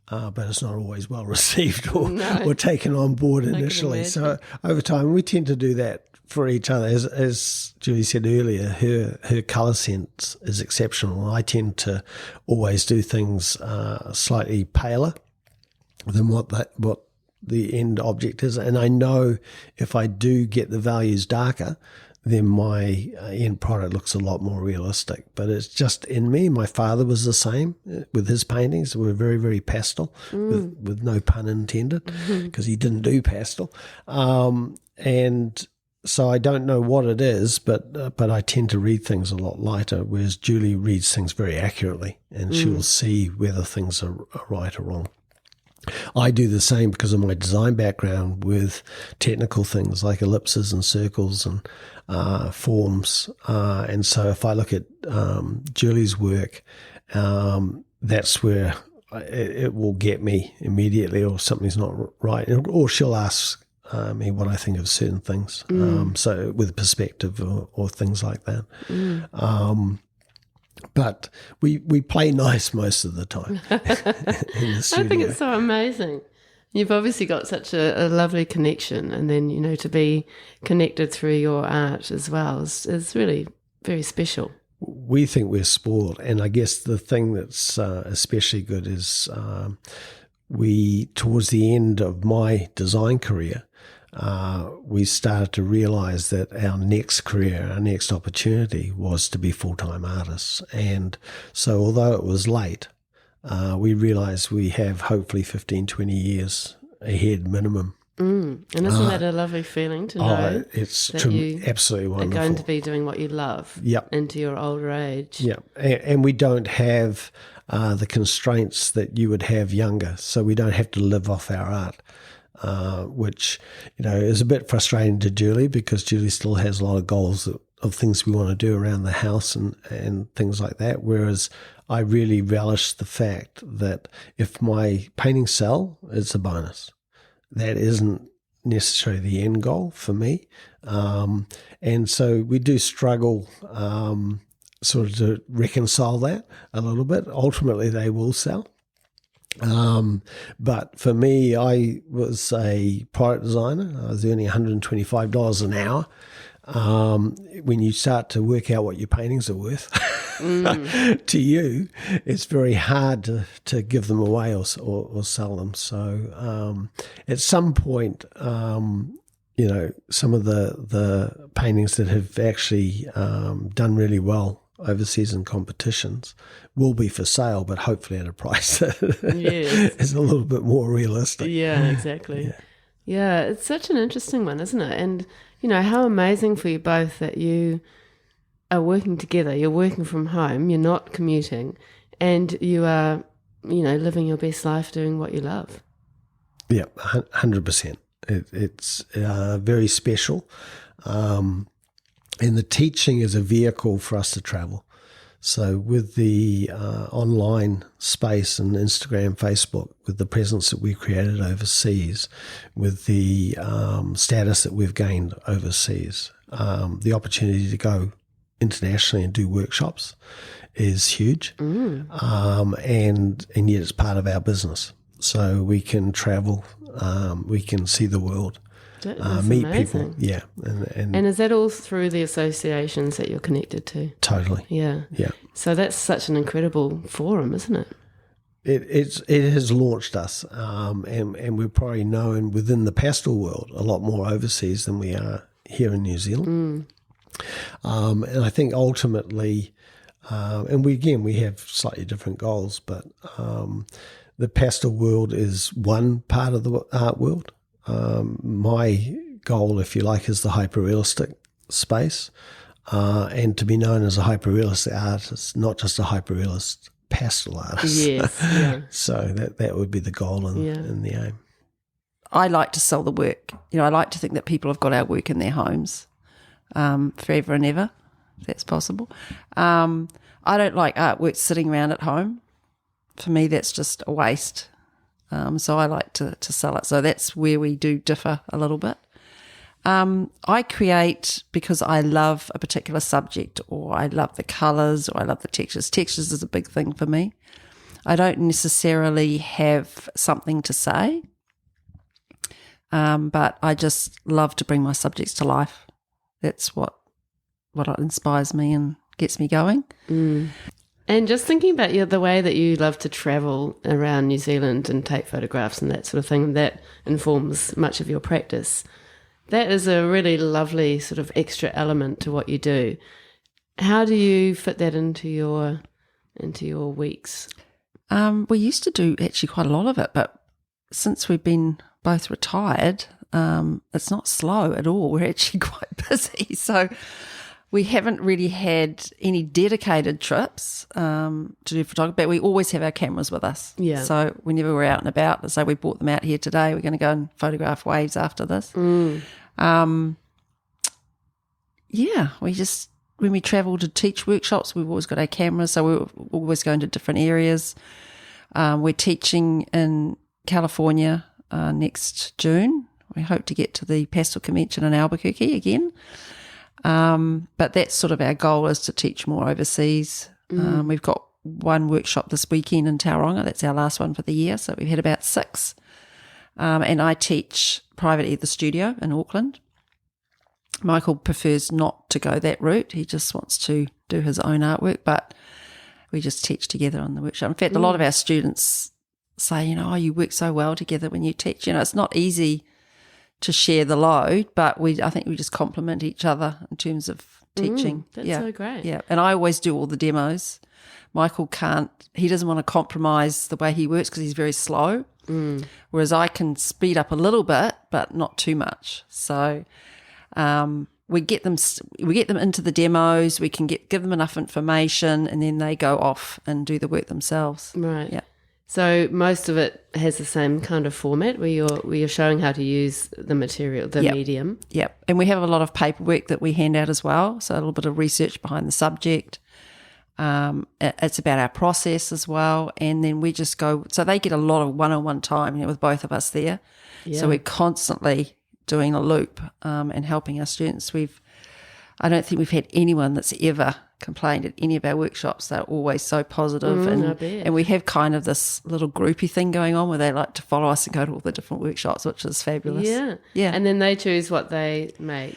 but it's not always well received or taken on board initially. So over time, we tend to do that for each other. As Julie said earlier, her colour sense is exceptional. I tend to always do things slightly paler than what the end object is. And I know if I do get the values darker, then my end product looks a lot more realistic. But it's just in me. My father was the same with his paintings. They were very, very pastel, with no pun intended, because he didn't do pastel. And so I don't know what it is, but I tend to read things a lot lighter, whereas Julie reads things very accurately, and she will see whether things are right or wrong. I do the same because of my design background with technical things like ellipses and circles and forms. And so if I look at Julie's work, that's where it will get me immediately, or something's not right. Or she'll ask me what I think of certain things. So with perspective or things like that. But we play nice most of the time in the studio. I think it's so amazing. You've obviously got such a lovely connection, and then, to be connected through your art as well is really very special. We think we're spoiled, and I guess the thing that's especially good is towards the end of my design career, we started to realise that our next career, our next opportunity was to be full-time artists. And so although it was late, we realised we have hopefully 15, 20 years ahead minimum. And isn't that a lovely feeling to know it's that you absolutely wonderful. are going to be doing what you love into your older age? Yep. And we don't have the constraints that you would have younger, so we don't have to live off our art. Which, is a bit frustrating to Julie, because Julie still has a lot of goals of things we want to do around the house and things like that. Whereas I really relish the fact that if my paintings sell, it's a bonus. That isn't necessarily the end goal for me. And so we do struggle sort of to reconcile that a little bit. Ultimately, they will sell. But for me, I was a product designer. I was earning $125 an hour. When you start to work out what your paintings are worth to you, it's very hard to give them away or sell them. So at some point, some of the paintings that have actually done really well overseas in competitions will be for sale, but hopefully at a price that is a little bit more realistic. Yeah, exactly. Yeah, it's such an interesting one, isn't it? And, how amazing for you both that you are working together. You're working from home, you're not commuting, and you are, living your best life doing what you love. Yeah, 100%. It's very special. And the teaching is a vehicle for us to travel. So with the online space and Instagram, Facebook, with the presence that we've created overseas, with the status that we've gained overseas, the opportunity to go internationally and do workshops is huge. And yet it's part of our business. So we can travel, we can see the world. Meet amazing. People, yeah. And is that all through the associations that you're connected to? Totally. Yeah. So that's such an incredible forum, isn't it? It has launched us, and we're probably known within the pastel world a lot more overseas than we are here in New Zealand. And I think ultimately, and we have slightly different goals, but the pastel world is one part of the art world. My goal, if you like, is the hyperrealistic space, and to be known as a hyperrealistic artist, not just a hyperrealist pastel artist. Yes, yeah. So that would be the goal and the aim. I like to sell the work. I like to think that people have got our work in their homes forever and ever, if that's possible. I don't like artwork sitting around at home. For me, that's just a waste. So I like to sell it. So that's where we do differ a little bit. I create because I love a particular subject, or I love the colours, or I love the textures. Textures is a big thing for me. I don't necessarily have something to say, but I just love to bring my subjects to life. That's what inspires me and gets me going. And just thinking about the way that you love to travel around New Zealand and take photographs and that sort of thing, that informs much of your practice. That is a really lovely sort of extra element to what you do. How do you fit that into your weeks? We used to do actually quite a lot of it, but since we've been both retired, it's not slow at all. We're actually quite busy. So we haven't really had any dedicated trips to do photography, but we always have our cameras with us. Yeah. So whenever we're out and about, let's say we brought them out here today, we're going to go and photograph waves after this. When we travel to teach workshops, we've always got our cameras, so we're always going to different areas. We're teaching in California next June. We hope to get to the Pastel convention in Albuquerque again. But that's sort of our goal, is to teach more overseas. We've got one workshop this weekend in Tauranga. That's our last one for the year. So we've had about 6. And I teach privately at the studio in Auckland. Michael prefers not to go that route. He just wants to do his own artwork, but we just teach together on the workshop. In fact, a lot of our students say, you work so well together when you teach. It's not easy to share the load, but I think we just complement each other in terms of teaching. That's so great. Yeah, and I always do all the demos. Michael he doesn't want to compromise the way he works because he's very slow, whereas I can speed up a little bit, but not too much. So we get them into the demos, we can give them enough information, and then they go off and do the work themselves. Right. Yeah. So most of it has the same kind of format where you're showing how to use the material, the medium. Yep. And we have a lot of paperwork that we hand out as well, so a little bit of research behind the subject. It's about our process as well, and then we just go. So they get a lot of one-on-one time, with both of us there. Yeah. So we're constantly doing a loop and helping our students. I don't think we've had anyone that's ever complained at any of our workshops. They're always so positive. And we have kind of this little groupie thing going on where they like to follow us and go to all the different workshops, which is fabulous. Yeah. And then they choose what they make.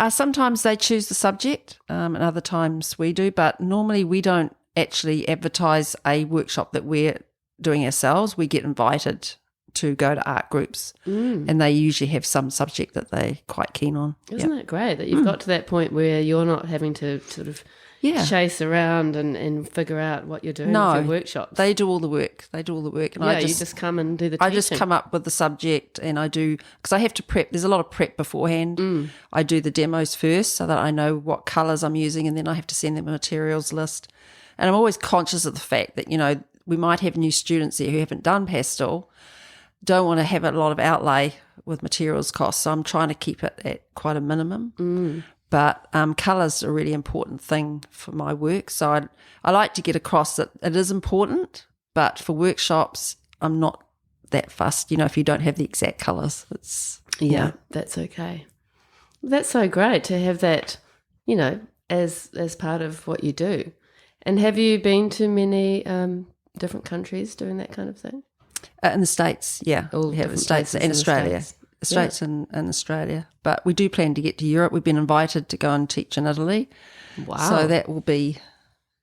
Sometimes they choose the subject and other times we do, but normally we don't actually advertise a workshop that we're doing ourselves. We get invited to go to art groups, and they usually have some subject that they're quite keen on. Isn't it great that you've got to that point where you're not having to sort of chase around and figure out what you're doing with your workshops? They do all the work. And you just come and do the teaching. I just come up with the subject, and I do, because I have to prep. There's a lot of prep beforehand. I do the demos first so that I know what colours I'm using, and then I have to send them a materials list. And I'm always conscious of the fact that, we might have new students there who haven't done pastel, don't want to have a lot of outlay with materials costs, so I'm trying to keep it at quite a minimum. But colours are a really important thing for my work, so I like to get across that it is important, but for workshops I'm not that fussed, if you don't have the exact colours. That's okay. That's so great to have that, as part of what you do. And have you been to many different countries doing that kind of thing? In the States, yeah. We have the States and Australia. States and Australia. But we do plan to get to Europe. We've been invited to go and teach in Italy. Wow. So that will be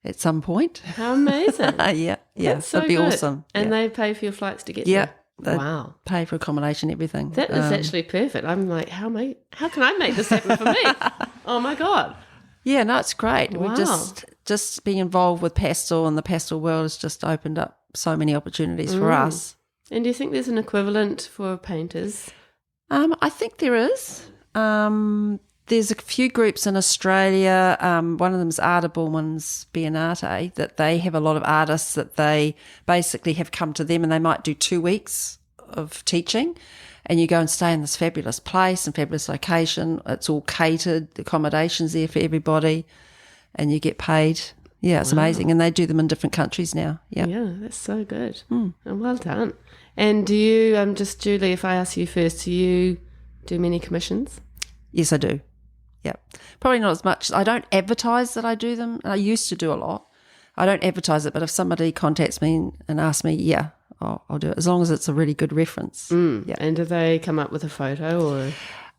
at some point. How amazing. Yeah. That's so That'd be good. Awesome. And they pay for your flights to get there? Wow. Pay for accommodation, everything. That is actually perfect. I'm like, how can I make this happen for me? Oh, my God. Yeah, no, it's great. Wow. We just being involved with pastel and the pastel world has just opened up so many opportunities for us. And do you think there's an equivalent for painters? I think there is. There's a few groups in Australia. One of them is Artable, one's Biennate, that they have a lot of artists that they basically have come to them, and they might do 2 weeks of teaching, and you go and stay in this fabulous place and fabulous location. It's all catered, the accommodation's there for everybody, and you get paid. Yeah, it's amazing. And they do them in different countries now. Yeah, that's so good. And well done. And do you, just Julie, if I ask you first, do you do many commissions? Yes, I do. Yeah. Probably not as much. I don't advertise that I do them. I used to do a lot. I don't advertise it, but if somebody contacts me and asks me, yeah, I'll do it, as long as it's a really good reference. Yeah. And do they come up with a photo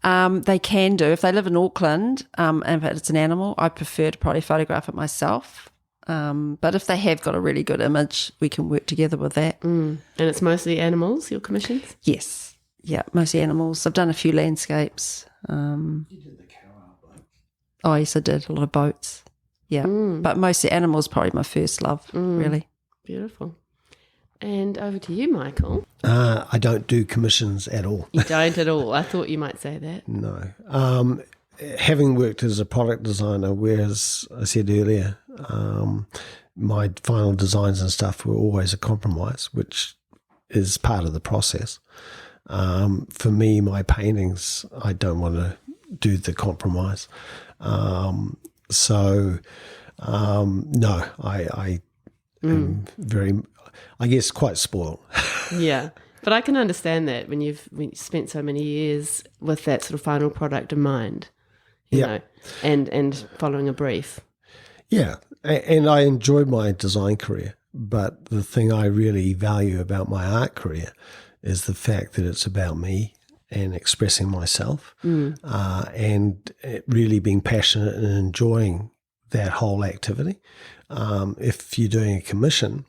or? They can do. If they live in Auckland, and if it's an animal, I prefer to probably photograph it myself. But if they have got a really good image, we can work together with that. And it's mostly animals, your commissions? Yes. Yeah, mostly animals. I've done a few landscapes. You did the caravan boat. Oh, yes, I did. A lot of boats. Yeah. But mostly animals, probably my first love, really. Beautiful. And over to you, Michael. I don't do commissions at all. You don't at all. I thought you might say that. No. Having worked as a product designer, whereas I said earlier, my final designs and stuff were always a compromise, which is part of the process. For me, my paintings, I don't want to do the compromise. No, I am very, I guess, quite spoiled. Yeah. But I can understand that when you spent so many years with that sort of final product in mind, you know, and following a brief. Yeah. And I enjoyed my design career, but the thing I really value about my art career is the fact that it's about me and expressing myself, and really being passionate and enjoying that whole activity. If you're doing a commission,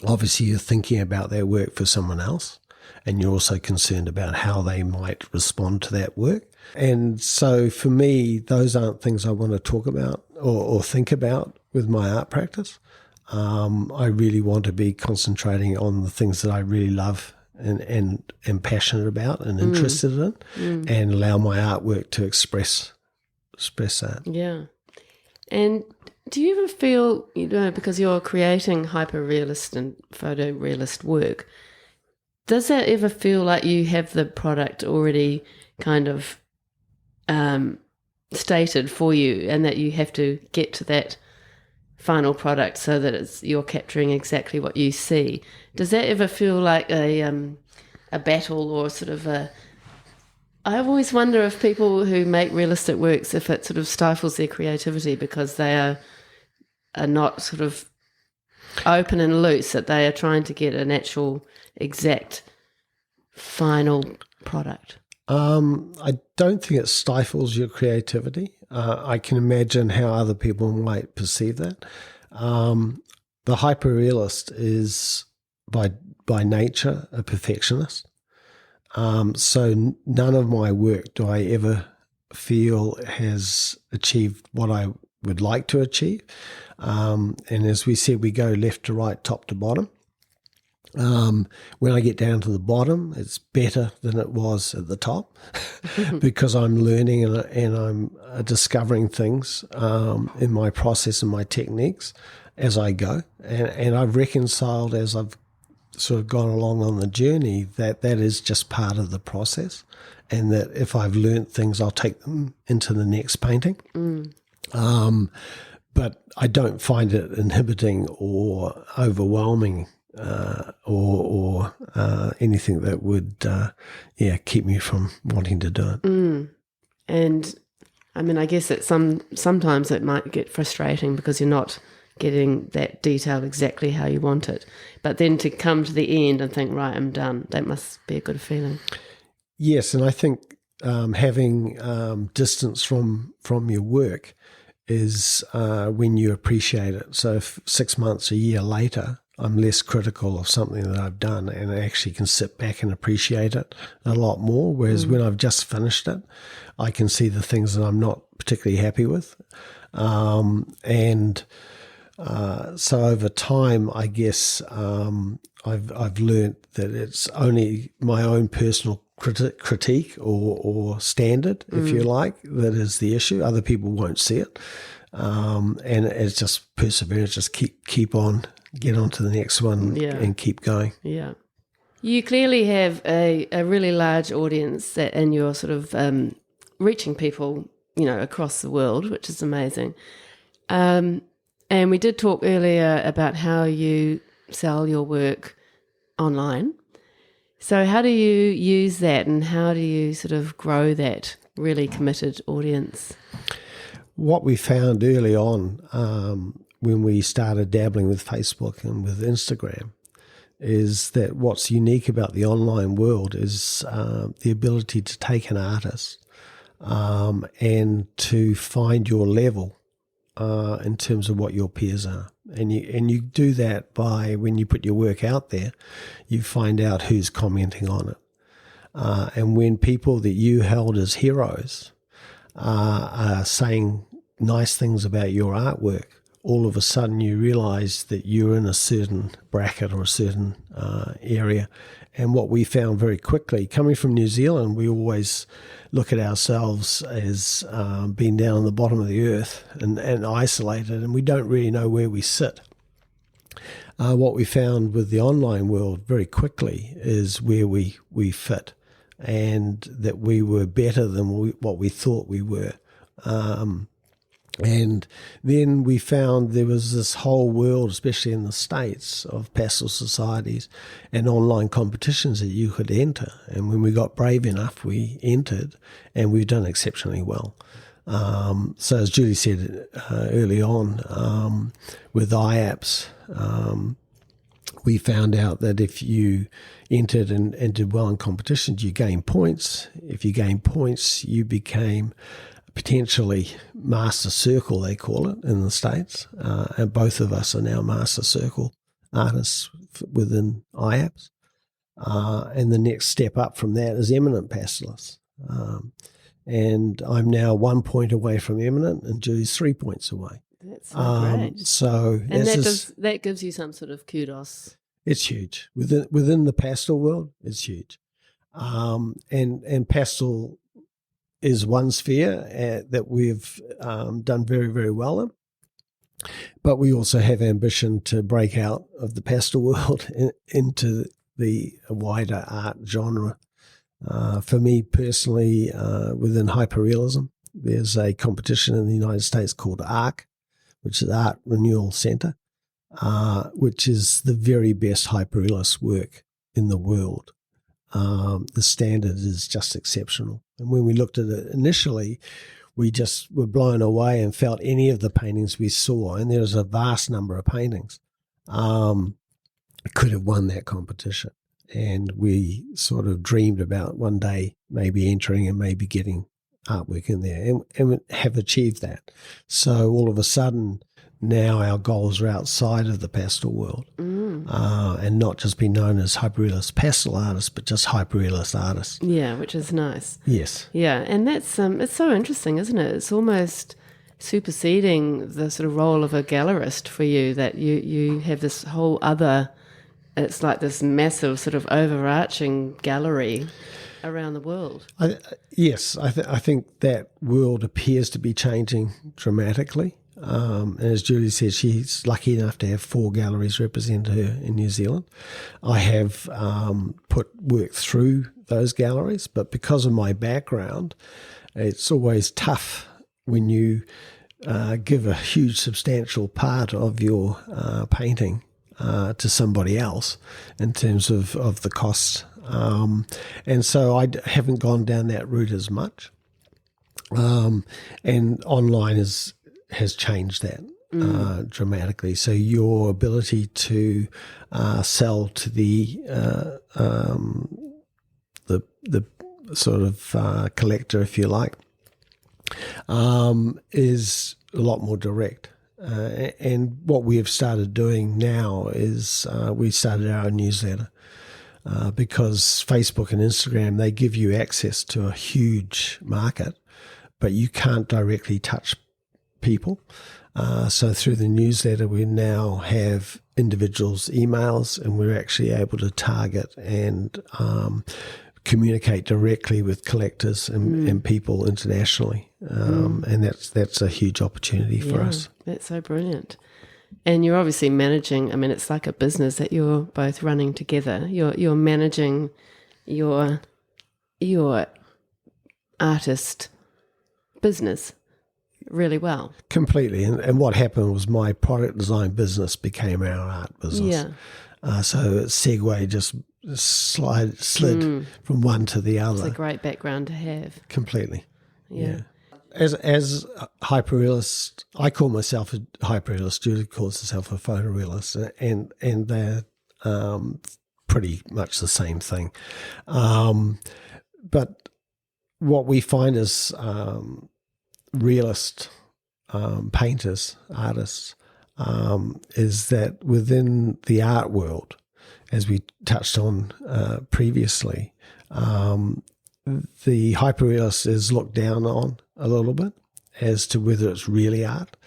obviously you're thinking about that work for someone else, and you're also concerned about how they might respond to that work. And so for me, those aren't things I want to talk about or think about with my art practice. I really want to be concentrating on the things that I really love and am passionate about and interested in, and allow my artwork to express that. Yeah. And do you ever feel, you know, because you're creating hyperrealist and photorealist work, does that ever feel like you have the product already kind of stated for you, and that you have to get to that final product so that you're capturing exactly what you see? Does that ever feel like a battle, or sort of a... I always wonder if people who make realistic works, if it sort of stifles their creativity because they are not sort of open and loose, that they are trying to get an actual exact final product. I don't think it stifles your creativity. I can imagine how other people might perceive that. The hyperrealist is by nature a perfectionist. So none of my work do I ever feel has achieved what I would like to achieve. And as we said, we go left to right, top to bottom. When I get down to the bottom, it's better than it was at the top because I'm learning and I'm discovering things in my process and my techniques as I go. And I've reconciled as I've sort of gone along on the journey that is just part of the process, and that if I've learnt things, I'll take them into the next painting. But I don't find it inhibiting or overwhelming or anything that would keep me from wanting to do it. And I mean, I guess that sometimes it might get frustrating because you're not getting that detail exactly how you want it. But then to come to the end and think, right, I'm done, that must be a good feeling. Yes, and I think having distance from your work is when you appreciate it. So if 6 months, a year later, I'm less critical of something that I've done, and I actually can sit back and appreciate it a lot more. Whereas when I've just finished it, I can see the things that I'm not particularly happy with. So over time, I guess I've learned that it's only my own personal critique or standard, if you like, that is the issue. Other people won't see it, and it's just perseverance. Just keep on, get on to the next one, and keep going. Yeah, you clearly have a really large audience and you're sort of reaching people, you know, across the world, which is amazing. And we did talk earlier about how you sell your work online. So how do you use that, and how do you sort of grow that really committed audience? What we found early on when we started dabbling with Facebook and with Instagram is that what's unique about the online world is the ability to take an artist and to find your level in terms of what your peers are. And you do that by, when you put your work out there, you find out who's commenting on it. And when people that you held as heroes are saying nice things about your artwork, all of a sudden you realize that you're in a certain bracket or a certain area. And what we found very quickly, coming from New Zealand, we always look at ourselves as being down on the bottom of the earth and isolated, and we don't really know where we sit. What we found with the online world very quickly is where we fit, and that we were better than what we thought we were. And then we found there was this whole world, especially in the States, of pastel societies and online competitions that you could enter. And when we got brave enough, we entered, and we've done exceptionally well. So as Julie said early on, with IAPS, we found out that if you entered and did well in competitions, you gained points. If you gained points, you became potentially Master Circle, they call it in the States. And both of us are now Master Circle artists within IAPS. And the next step up from that is Eminent Pastelist. And I'm now 1 point away from Eminent, and Julie's 3 points away. That's so great. So and that gives you some sort of kudos. It's huge. Within the pastel world, it's huge. And pastel is one sphere that we've done very, very well in. But we also have ambition to break out of the pastel world into the wider art genre. For me personally, within hyperrealism, there's a competition in the United States called ARC, which is Art Renewal Center, which is the very best hyperrealist work in the world. The standard is just exceptional. And when we looked at it initially, we just were blown away and felt any of the paintings we saw, and there was a vast number of paintings, could have won that competition. And we sort of dreamed about one day maybe entering and maybe getting artwork in there, and have achieved that. So all of a sudden, now our goals are outside of the pastel world, and not just be known as hyperrealist pastel artists, but just hyperrealist artists. Yeah, which is nice. Yes. Yeah, and that's it's so interesting, isn't it? It's almost superseding the sort of role of a gallerist for you, that you have this whole other, it's like this massive sort of overarching gallery around the world. Yes, I think that world appears to be changing dramatically. And as Julie said, she's lucky enough to have 4 galleries represent her in New Zealand. I have put work through those galleries, but because of my background, it's always tough when you give a huge substantial part of your painting to somebody else in terms of the cost. And so I haven't gone down that route as much. And online has changed that dramatically. So your ability to sell to the sort of collector, if you like, is a lot more direct. And what we have started doing now is we started our own newsletter because Facebook and Instagram, they give you access to a huge market, but you can't directly touch people. So through the newsletter, we now have individuals' emails, and we're actually able to target and communicate directly with collectors and people internationally. And that's a huge opportunity for us. That's so brilliant. And you're obviously managing, I mean, it's like a business that you're both running together. You're managing your artist business really well. Completely. And what happened was my product design business became our art business. Yeah. So Segway just slid from one to the other. It's a great background to have. Completely. Yeah. As a hyperrealist, I call myself a hyperrealist. Julie calls herself a photorealist, and they're pretty much the same thing. But what we find is realist painters, artists, is that within the art world, as we touched on previously, the hyperrealist is looked down on a little bit as to whether it's really art.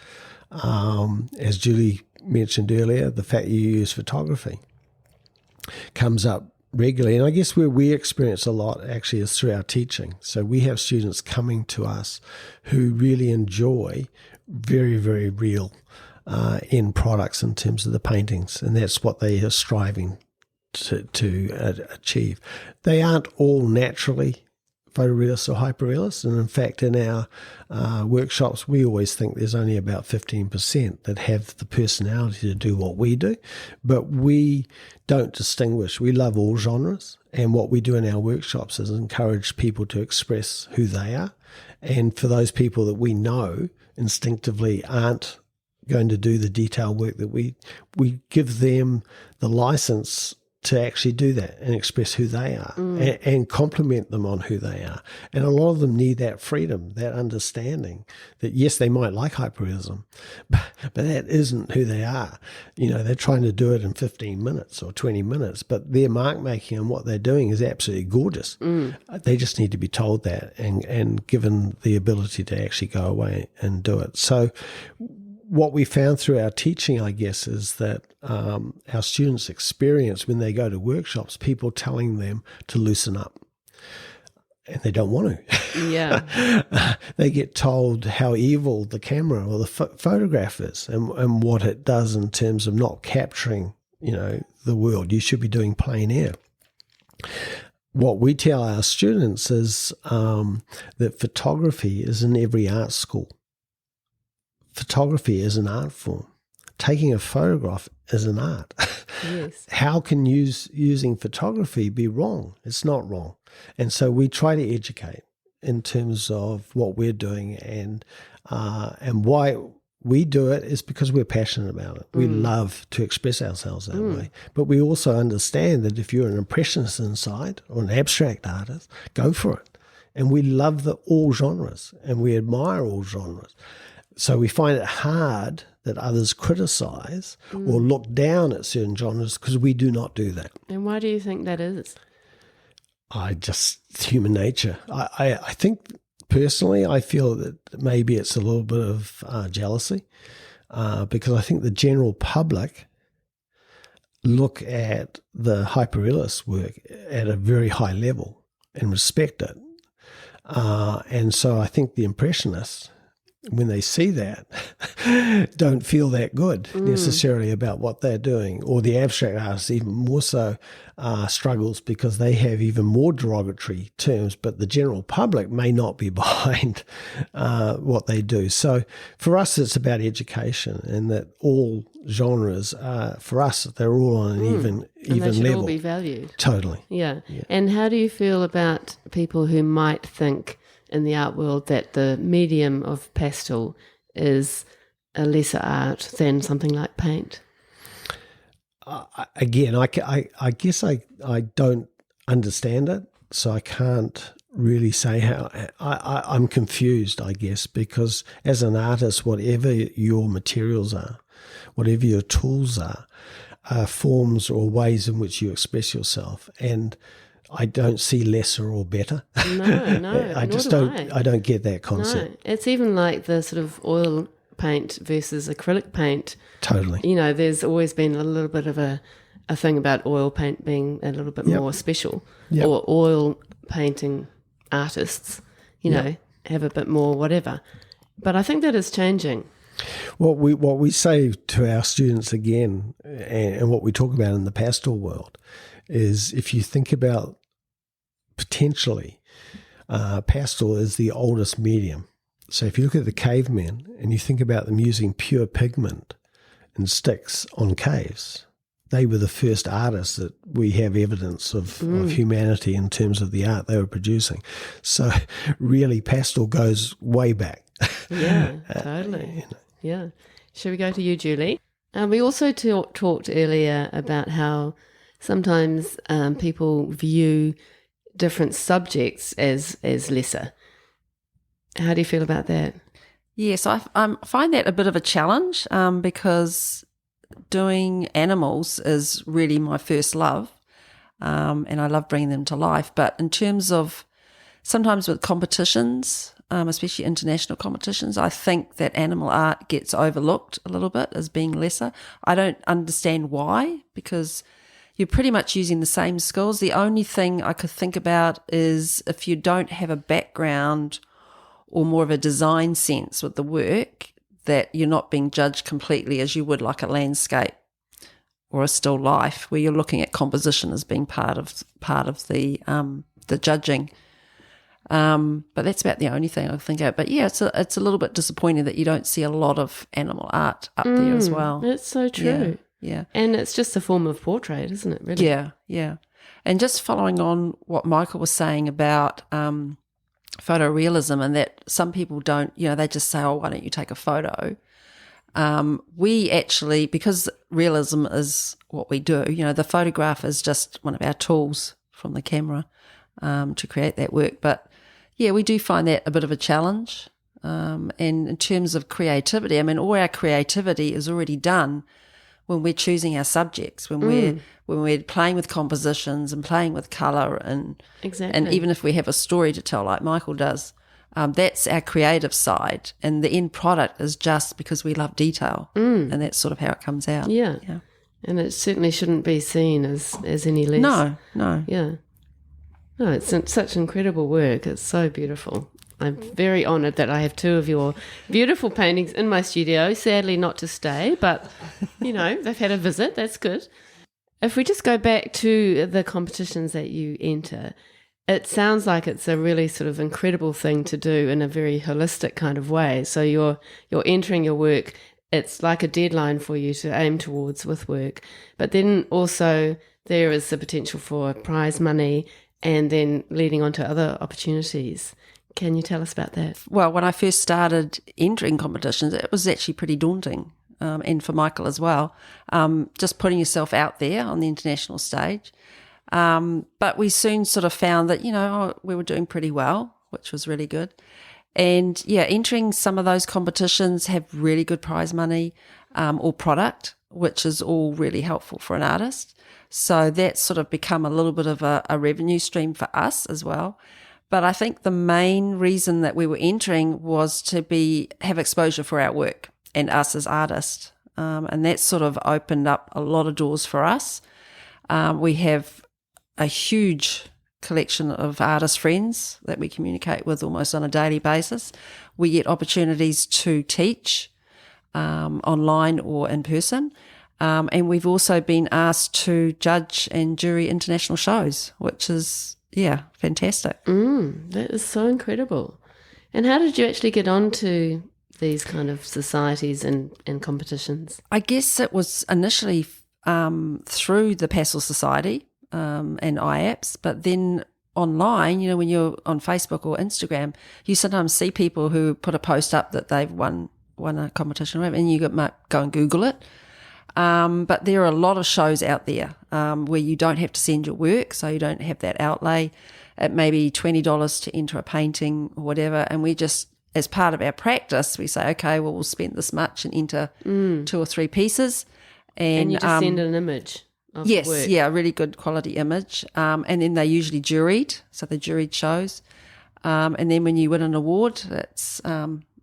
As Julie mentioned earlier, the fact you use photography comes up regularly. And I guess where we experience a lot actually is through our teaching. So we have students coming to us who really enjoy very, very real end products in terms of the paintings. And that's what they are striving to achieve. They aren't all naturally photorealists or hyperrealists, and in fact in our workshops we always think there's only about 15% that have the personality to do what we do, but we don't distinguish. We love all genres, and what we do in our workshops is encourage people to express who they are, and for those people that we know instinctively aren't going to do the detailed work that we give them the license to actually do that and express who they are and compliment them on who they are. And a lot of them need that freedom, that understanding that, yes, they might like hyperrealism, but that isn't who they are. You know, they're trying to do it in 15 minutes or 20 minutes, but their mark making and what they're doing is absolutely gorgeous. They just need to be told that and given the ability to actually go away and do it. So what we found through our teaching, I guess, is that our students experience when they go to workshops, people telling them to loosen up. And they don't want to. Yeah. They get told how evil the camera or the photograph is and what it does in terms of not capturing, you know, the world. You should be doing plein air. What we tell our students is that photography is in every art school. Photography is an art form. Taking a photograph is an art. Yes. How can using photography be wrong? It's not wrong. And so we try to educate in terms of what we're doing and why we do it is because we're passionate about it. We love to express ourselves that way. But we also understand that if you're an impressionist inside or an abstract artist, go for it. And we love all genres and we admire all genres. So we find it hard that others criticize or look down at certain genres because we do not do that. And why do you think that is? Just human nature. I think personally, I feel that maybe it's a little bit of jealousy because I think the general public look at the hyperrealist work at a very high level and respect it. And so I think the impressionists, when they see that, don't feel that good necessarily about what they're doing. Or the abstract artists even more so struggles because they have even more derogatory terms, but the general public may not be behind what they do. So for us, it's about education and that all genres, for us, they're all on an even and they should level. all be valued. Totally. Yeah. And how do you feel about people who might think in the art world that the medium of pastel is a lesser art than something like paint? Again, I guess I don't understand it, so I can't really say how. I'm confused, I guess, because as an artist, whatever your materials are, whatever your tools are forms or ways in which you express yourself. And I don't see lesser or better. No, I just don't. I don't get that concept. No, it's even like the sort of oil paint versus acrylic paint. Totally. You know, there's always been a little bit of a thing about oil paint being a little bit more special, or oil painting artists, you know, have a bit more whatever. But I think that is changing. What we say to our students again, and what we talk about in the pastel world, is if you think about potentially, pastel is the oldest medium. So if you look at the cavemen and you think about them using pure pigment and sticks on caves, they were the first artists that we have evidence of humanity in terms of the art they were producing. So really, Pastel goes way back. Yeah, totally. Yeah. Shall we go to you, Julie? We also talked earlier about how sometimes people view different subjects as lesser. How do you feel about that? Yes, I find that a bit of a challenge because doing animals is really my first love, and I love bringing them to life. But in terms of sometimes with competitions, especially international competitions, I think that animal art gets overlooked a little bit as being lesser. I don't understand why, because you're pretty much using the same skills. The only thing I could think about is if you don't have a background or more of a design sense with the work, that you're not being judged completely as you would like a landscape or a still life, where you're looking at composition as being part of the judging. But that's about the only thing I think of. But yeah, it's a little bit disappointing that you don't see a lot of animal art up there as well. That's so true. Yeah. And it's just a form of portrait, isn't it, really? Yeah. And just following on what Michael was saying about photorealism, and that some people don't, they just say, oh, why don't you take a photo? We actually, because realism is what we do, the photograph is just one of our tools from the camera to create that work. But yeah, we do find that a bit of a challenge. And in terms of creativity, all our creativity is already done when we're choosing our subjects, when we're playing with compositions and playing with colour, and even if we have a story to tell like Michael does, that's our creative side, and the end product is just because we love detail, and that's sort of how it comes out. Yeah. And it certainly shouldn't be seen as any less. No. Yeah. No, it's such incredible work. It's so beautiful. I'm very honoured that I have two of your beautiful paintings in my studio, sadly not to stay, but, they've had a visit. That's good. If we just go back to the competitions that you enter, it sounds like it's a really sort of incredible thing to do in a very holistic kind of way. So you're entering your work. It's like a deadline for you to aim towards with work. But then also there is the potential for prize money and then leading on to other opportunities. Can you tell us about that? Well, when I first started entering competitions, it was actually pretty daunting, and for Michael as well, just putting yourself out there on the international stage. But we soon sort of found that, we were doing pretty well, which was really good. And, entering some of those competitions have really good prize money or product, which is all really helpful for an artist. So that's sort of become a little bit of a revenue stream for us as well. But I think the main reason that we were entering was to have exposure for our work and us as artists. And that sort of opened up a lot of doors for us. We have a huge collection of artist friends that we communicate with almost on a daily basis. We get opportunities to teach online or in person. And we've also been asked to judge and jury international shows, which is fantastic. That is so incredible. And how did you actually get onto these kind of societies and competitions? I guess it was initially through the Pastel Society and IAPS, but then online, when you're on Facebook or Instagram, you sometimes see people who put a post up that they've won a competition, and you might go and Google it. But there are a lot of shows out there where you don't have to send your work, so you don't have that outlay. It may be $20 to enter a painting or whatever, and we just, as part of our practice, we say, okay, well, we'll spend this much and enter 2 or 3 pieces. And you just send an image of the work. Yes, a really good quality image. And then they're usually juried, so they're juried shows. And then when you win an award, that's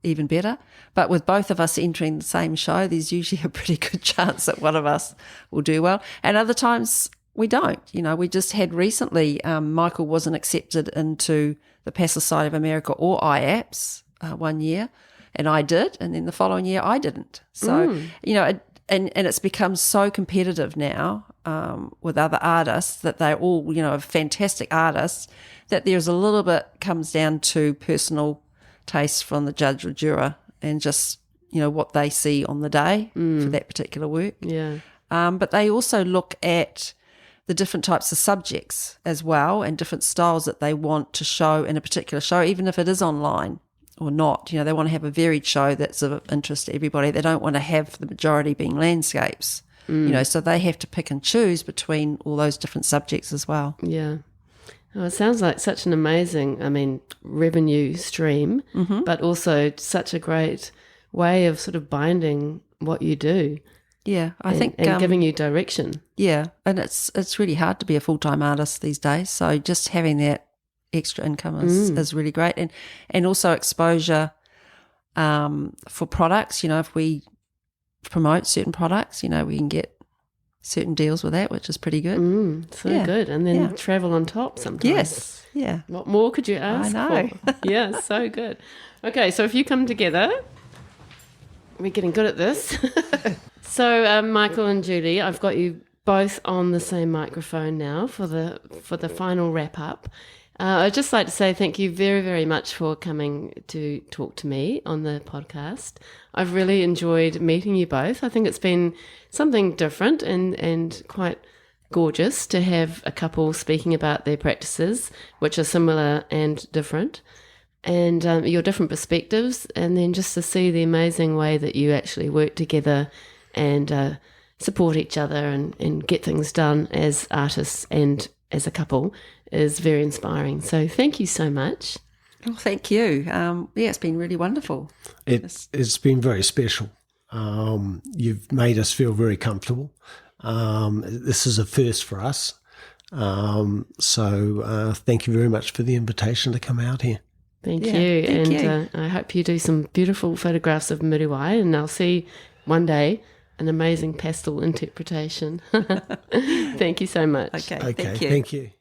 even better. But with both of us entering the same show, there's usually a pretty good chance that one of us will do well. And other times we don't. We just had recently, Michael wasn't accepted into the Pastel Society of America or IAPS 1 year, and I did. And then the following year I didn't. So, and it's become so competitive now with other artists that they're all, fantastic artists, that there's a little bit comes down to personal taste from the judge or juror and just, what they see on the day for that particular work. Yeah. but they also look at the different types of subjects as well and different styles that they want to show in a particular show, even if it is online or not. They want to have a varied show that's of interest to everybody. They don't want to have the majority being landscapes, so they have to pick and choose between all those different subjects as well. Yeah. Oh, it sounds like such an amazing, revenue stream, but also such a great way of sort of binding what you do. Yeah, I think giving you direction. Yeah, and it's really hard to be a full-time artist these days. So just having that extra income is really great, and also exposure for products. If we promote certain products, we can get certain deals with that, which is pretty good. Good, and then travel on top sometimes. Yes, yeah. What more could you ask? I know. For? Yeah, so good. Okay, so if you come together, we're getting good at this. So, Michael and Julie, I've got you both on the same microphone now for the final wrap up. I'd just like to say thank you very, very much for coming to talk to me on the podcast. I've really enjoyed meeting you both. I think it's been something different and quite gorgeous to have a couple speaking about their practices, which are similar and different, and your different perspectives, and then just to see the amazing way that you actually work together and support each other and get things done as artists and as a couple is very inspiring. So thank you so much. Well, thank you. It's been really wonderful. It's been very special. You've made us feel very comfortable. This is a first for us. So thank you very much for the invitation to come out here. Thank you. I hope you do some beautiful photographs of Muriwai, and I'll see one day an amazing pastel interpretation. Thank you so much. Okay, Thank you.